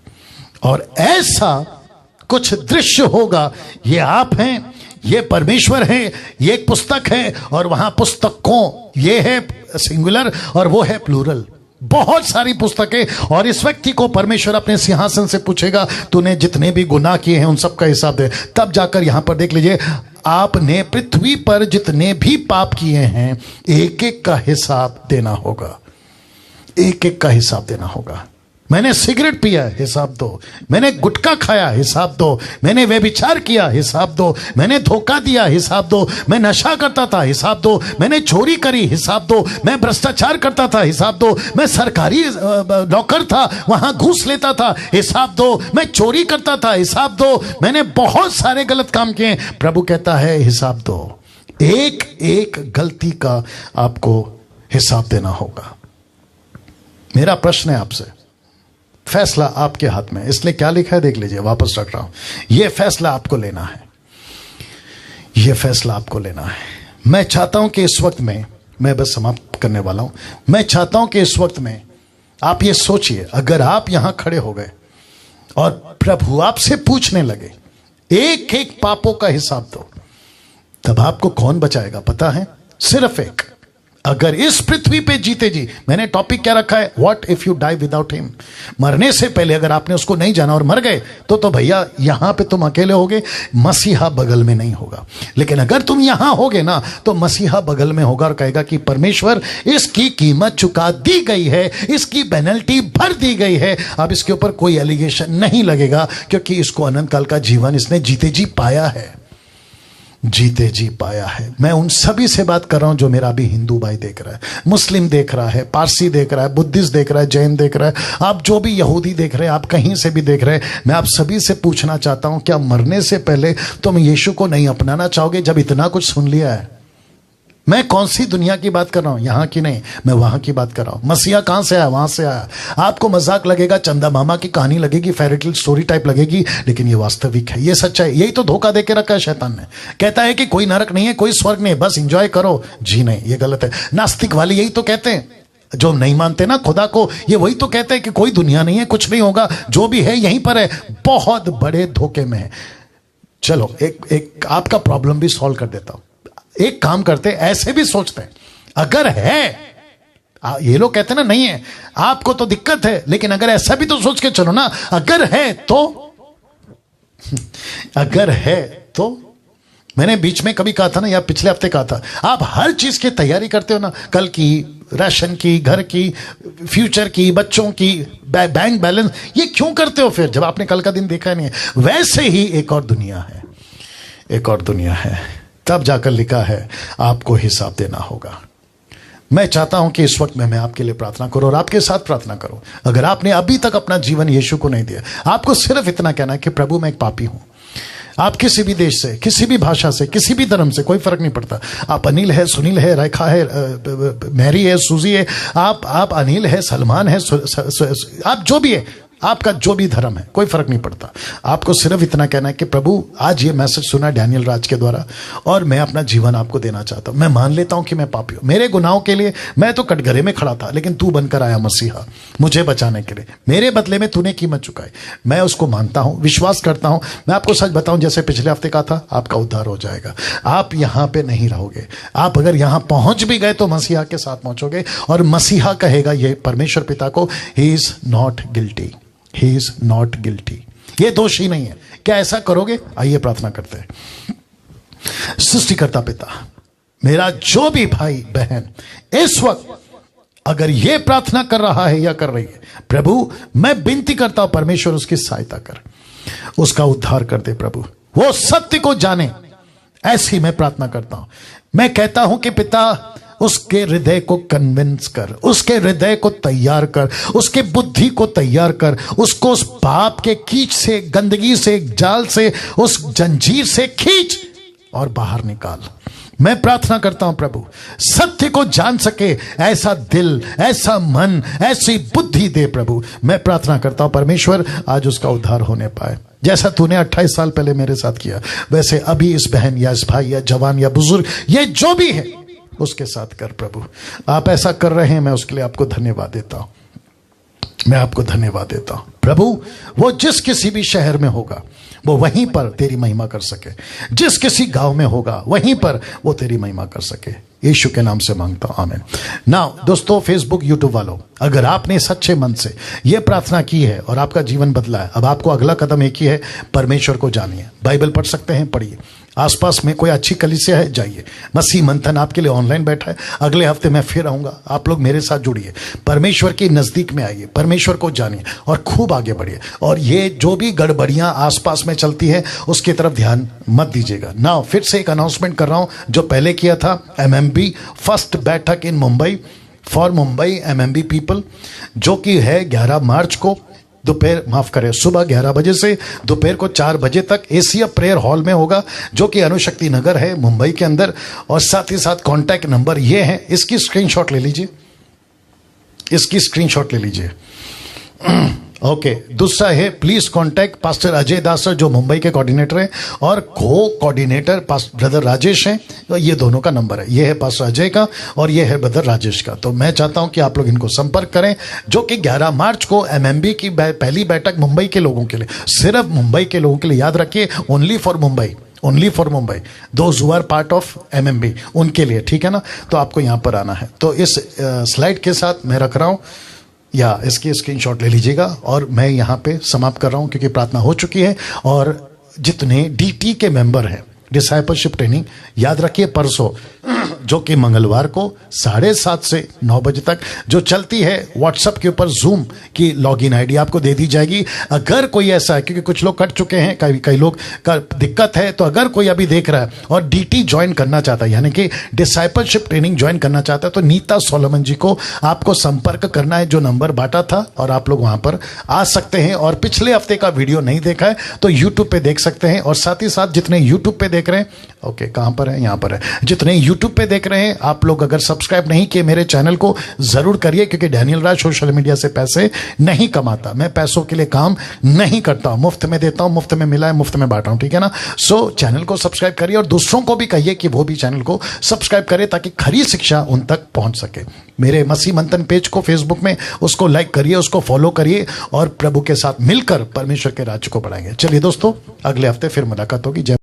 और ऐसा कुछ दृश्य होगा। ये आप हैं, ये परमेश्वर है, ये एक पुस्तक है, और वहां पुस्तकों, ये है सिंगुलर और वो है प्लूरल। बहुत सारी पुस्तकें, और इस व्यक्ति को परमेश्वर अपने सिंहासन से पूछेगा, तूने जितने भी गुनाह किए हैं उन सब का हिसाब दे। तब जाकर यहां पर देख लीजिए, आपने पृथ्वी पर जितने भी पाप किए हैं, एक एक का हिसाब देना होगा। एक एक का हिसाब देना होगा। मैंने सिगरेट पिया, हिसाब दो। मैंने गुटखा खाया, हिसाब दो। मैंने व्यभिचार किया, हिसाब दो। मैंने धोखा दिया, हिसाब दो। मैं नशा करता था, हिसाब दो। मैंने चोरी करी, हिसाब दो। मैं भ्रष्टाचार करता था, हिसाब दो। मैं सरकारी नौकर था, वहां घूस लेता था, हिसाब दो। मैं चोरी करता था, हिसाब दो। मैंने बहुत सारे गलत काम किए। प्रभु कहता है, हिसाब दो। एक एक गलती का आपको हिसाब देना होगा। मेरा प्रश्न है आपसे, फैसला आपके हाथ में। इसलिए क्या लिखा है देख लीजिए, वापस रख रहा हूं। यह फैसला आपको लेना है। यह फैसला आपको लेना है। मैं चाहता हूं कि इस वक्त में, मैं बस समाप्त करने वाला हूं, मैं चाहता हूं कि इस वक्त में आप ये सोचिए, अगर आप यहां खड़े हो गए और प्रभु आपसे पूछने लगे, एक एक पापों का हिसाब दो, तब आपको कौन बचाएगा पता है? सिर्फ एक। अगर इस पृथ्वी पे जीते जी, मैंने टॉपिक क्या रखा है, what if you die without him. मरने से पहले अगर आपने उसको नहीं जाना और मर गए तो भैया यहां पे तुम अकेले होगे, मसीहा बगल में नहीं होगा। लेकिन अगर तुम यहां होगे ना, तो मसीहा बगल में होगा और कहेगा कि परमेश्वर, इसकी कीमत चुका दी गई है, इसकी पेनल्टी भर दी गई है। अब इसके ऊपर कोई एलिगेशन नहीं लगेगा, क्योंकि इसको अनंत काल का जीवन इसने जीते जी पाया है। जीते जी पाया है। मैं उन सभी से बात कर रहा हूं जो मेरा अभी हिंदू भाई देख रहा है, मुस्लिम देख रहा है, पारसी देख रहा है, बुद्धिस्ट देख रहा है, जैन देख रहा है, आप जो भी यहूदी देख रहे हैं, आप कहीं से भी देख रहे हैं, मैं आप सभी से पूछना चाहता हूं, क्या मरने से पहले तुम यीशु को नहीं अपनाना चाहोगे जब इतना कुछ सुन लिया है? मैं कौन सी दुनिया की बात कर रहा हूं, यहां की नहीं, मैं वहां की बात कर रहा हूं। मसीहा कहां से आया? वहां से आया। आपको मजाक लगेगा, चंदा मामा की कहानी लगेगी, फेयरी स्टोरी टाइप लगेगी, लेकिन ये वास्तविक है, ये सच्चाई। यही तो धोखा देके रखा है शैतान ने। कहता है कि कोई नरक नहीं है, कोई स्वर्ग नहीं है, बस एंजॉय करो। जी नहीं, ये गलत है। नास्तिक वाले यही तो कहते हैं, जो नहीं मानते ना खुदा को, ये वही तो कहते हैं कि कोई दुनिया नहीं है, कुछ नहीं होगा, जो भी है यहीं पर है। बहुत बड़े धोखे में है। चलो एक आपका प्रॉब्लम भी सॉल्व कर देता हूं। एक काम करते, ऐसे भी सोचते हैं, अगर है ये लोग कहते हैं ना नहीं है, आपको तो दिक्कत है, लेकिन अगर ऐसा भी तो सोच के चलो ना, अगर है तो अगर है तो मैंने बीच में कभी कहा था ना, या पिछले हफ्ते कहा था, आप हर चीज की तैयारी करते हो ना, कल की, राशन की, घर की, फ्यूचर की, बच्चों की, बैंक बैलेंस, ये क्यों करते हो फिर जब आपने कल का दिन देखा नहीं है? वैसे ही एक और दुनिया है, एक और दुनिया है, तब जाकर लिखा है आपको हिसाब देना होगा। मैं चाहता हूं कि इस वक्त में मैं आपके लिए प्रार्थना करूं और आपके साथ प्रार्थना करूं। अगर आपने अभी तक अपना जीवन यीशु को नहीं दिया, आपको सिर्फ इतना कहना है कि प्रभु मैं एक पापी हूं। आप किसी भी देश से, किसी भी भाषा से, किसी भी धर्म से, कोई फर्क नहीं पड़ता। आप अनिल है, सुनील है, रेखा है, मैरी है, सूजी है, आप अनिल है, सलमान है, आप जो भी है, आपका जो भी धर्म है, कोई फर्क नहीं पड़ता। आपको सिर्फ इतना कहना है कि प्रभु आज ये मैसेज सुना डैनियल राज के द्वारा और मैं अपना जीवन आपको देना चाहता हूं। मैं मान लेता हूं कि मैं पापी हूं, मेरे गुनाहों के लिए मैं तो कटघरे में खड़ा था, लेकिन तू बनकर आया मसीहा मुझे बचाने के लिए, मेरे बदले में तूने कीमत चुकाई। मैं उसको मानता हूं, विश्वास करता हूं। मैं आपको सच बताऊं, जैसे पिछले हफ्ते कहा था, आपका उद्धार हो जाएगा। आप यहां पर नहीं रहोगे, आप अगर यहां पहुंच भी गए तो मसीहा के साथ पहुंचोगे और मसीहा कहेगा ये परमेश्वर पिता को, he is not guilty, he is not guilty, ये दोषी नहीं है। क्या ऐसा करोगे? आइए प्रार्थना करते हैं। सृष्टिकर्ता पिता, मेरा जो भी भाई बहन इस वक्त अगर ये प्रार्थना कर रहा है या कर रही है, प्रभु मैं विनती करता हूं परमेश्वर उसकी सहायता कर, उसका उद्धार कर दे प्रभु, वो सत्य को जाने, ऐसी मैं प्रार्थना करता हूं। मैं कहता हूं कि पिता उसके हृदय को कन्विंस कर, उसके हृदय को तैयार कर, उसके बुद्धि को तैयार कर, उसको उस पाप के कीच से, गंदगी से, जाल से, उस जंजीर से खींच और बाहर निकाल। मैं प्रार्थना करता हूं प्रभु सत्य को जान सके ऐसा दिल, ऐसा मन, ऐसी बुद्धि दे प्रभु। मैं प्रार्थना करता हूं परमेश्वर आज उसका उद्धार होने पाए, जैसा तूने 28 साल पहले मेरे साथ किया, वैसे अभी इस बहन या इस भाई या जवान या बुजुर्ग, ये जो भी है उसके साथ कर प्रभु। आप ऐसा कर रहे हैं, मैं उसके लिए आपको धन्यवाद देता हूं, मैं आपको धन्यवाद देता हूं प्रभु। वो जिस किसी भी शहर में होगा वो वहीं पर तेरी महिमा कर सके, जिस किसी गांव में होगा वहीं पर वो तेरी महिमा कर सके, यीशु के नाम से मांगता हूं, आमीन। नाउ दोस्तों, फेसबुक यूट्यूब वालों, अगर आपने सच्चे मन से ये प्रार्थना की है और आपका जीवन बदला है, अब आपको अगला कदम एक ही है, परमेश्वर को जानिए। बाइबल पढ़ सकते हैं, पढ़िए। आसपास में कोई अच्छी कलीसिया है, जाइए। मसीह मंथन आपके लिए ऑनलाइन बैठा है, अगले हफ्ते मैं फिर आऊंगा, आप लोग मेरे साथ जुड़िए, परमेश्वर के नजदीक में आइए, परमेश्वर को जानिए और खूब आगे बढ़िए। और ये जो भी गड़बड़ियां आसपास में चलती है उसकी तरफ ध्यान मत दीजिएगा। नाउ फिर से एक अनाउंसमेंट कर रहा हूं जो पहले किया था, MMB फर्स्ट बैठक in Mumbai for Mumbai MMB people, जो कि है 11 मार्च को दोपहर, माफ करें, सुबह 11 बजे से दोपहर को 4 बजे तक एशिया प्रेयर हॉल में होगा, जो कि अनुशक्ति नगर है मुंबई के अंदर। और साथ ही साथ कॉन्टैक्ट नंबर ये है, इसकी स्क्रीनशॉट ले लीजिए, इसकी स्क्रीनशॉट ले लीजिए। ओके, दूसरा है please contact pastor Ajay Das sir, जो मुंबई के कोऑर्डिनेटर हैं, और को कोऑर्डिनेटर ब्रदर राजेश हैं। तो ये दोनों का नंबर है, ये है पास्टर अजय का और ये है ब्रदर राजेश का। तो मैं चाहता हूं कि आप लोग इनको संपर्क करें, जो कि 11 मार्च को MMB की पहली बैठक मुंबई के लोगों के लिए, सिर्फ मुंबई के लोगों के लिए, याद रखिए, only for Mumbai, only for Mumbai, those who are part of MMB, उनके लिए, ठीक है ना। तो आपको यहां पर आना है। तो इस स्लाइड के साथ मैं रख रहा हूं, या इसकी स्क्रीनशॉट ले लीजिएगा और मैं यहाँ पे समाप्त कर रहा हूँ, क्योंकि प्रार्थना हो चुकी है। और जितने DT के मेंबर हैं, डिसाइपलशिप ट्रेनिंग, याद रखिए परसों, जो कि मंगलवार को 7:30 से 9 बजे तक जो चलती है, व्हाट्सएप के ऊपर जूम की लॉगिन आईडी आपको दे दी जाएगी। अगर कोई ऐसा है, क्योंकि कुछ लोग कट चुके हैं, कई लोग का दिक्कत है, तो अगर कोई अभी देख रहा है और DT ज्वाइन करना चाहता है, यानी कि डिसाइपलशिप ट्रेनिंग ज्वाइन करना चाहता है, तो नीता सोलोमन जी को आपको संपर्क करना है, जो नंबर बांटा था, और आप लोग वहां पर आ सकते हैं। और पिछले हफ्ते का वीडियो नहीं देखा है तो यूट्यूब पे देख सकते हैं। और साथ ही साथ जितने यूट्यूब पे देख रहे हैं, ओके कहां पर है, यहां पर है, जितने यूट्यूब पे देख रहे हैं, आप लोग अगर सब्सक्राइब नहीं किए मेरे चैनल को जरूर करिए, क्योंकि डैनियल राज सोशल मीडिया से पैसे नहीं कमाता, मैं पैसों के लिए काम नहीं करता हूं, मुफ्त में देता हूं, मुफ्त में मिला है, मुफ्त में बांटा हूं, ठीक है ना। सो चैनल को सब्सक्राइब करिए और दूसरों को भी कहिए कि वो भी चैनल को सब्सक्राइब करें, ताकि खरी शिक्षा उन तक पहुंच सके। मेरे मसीह मंथन पेज को फेसबुक में, उसको लाइक करिए, उसको फॉलो करिए और प्रभु के साथ मिलकर परमेश्वर के राज्य को बढ़ाएंगे। चलिए दोस्तों, अगले हफ्ते फिर मुलाकात होगी। जय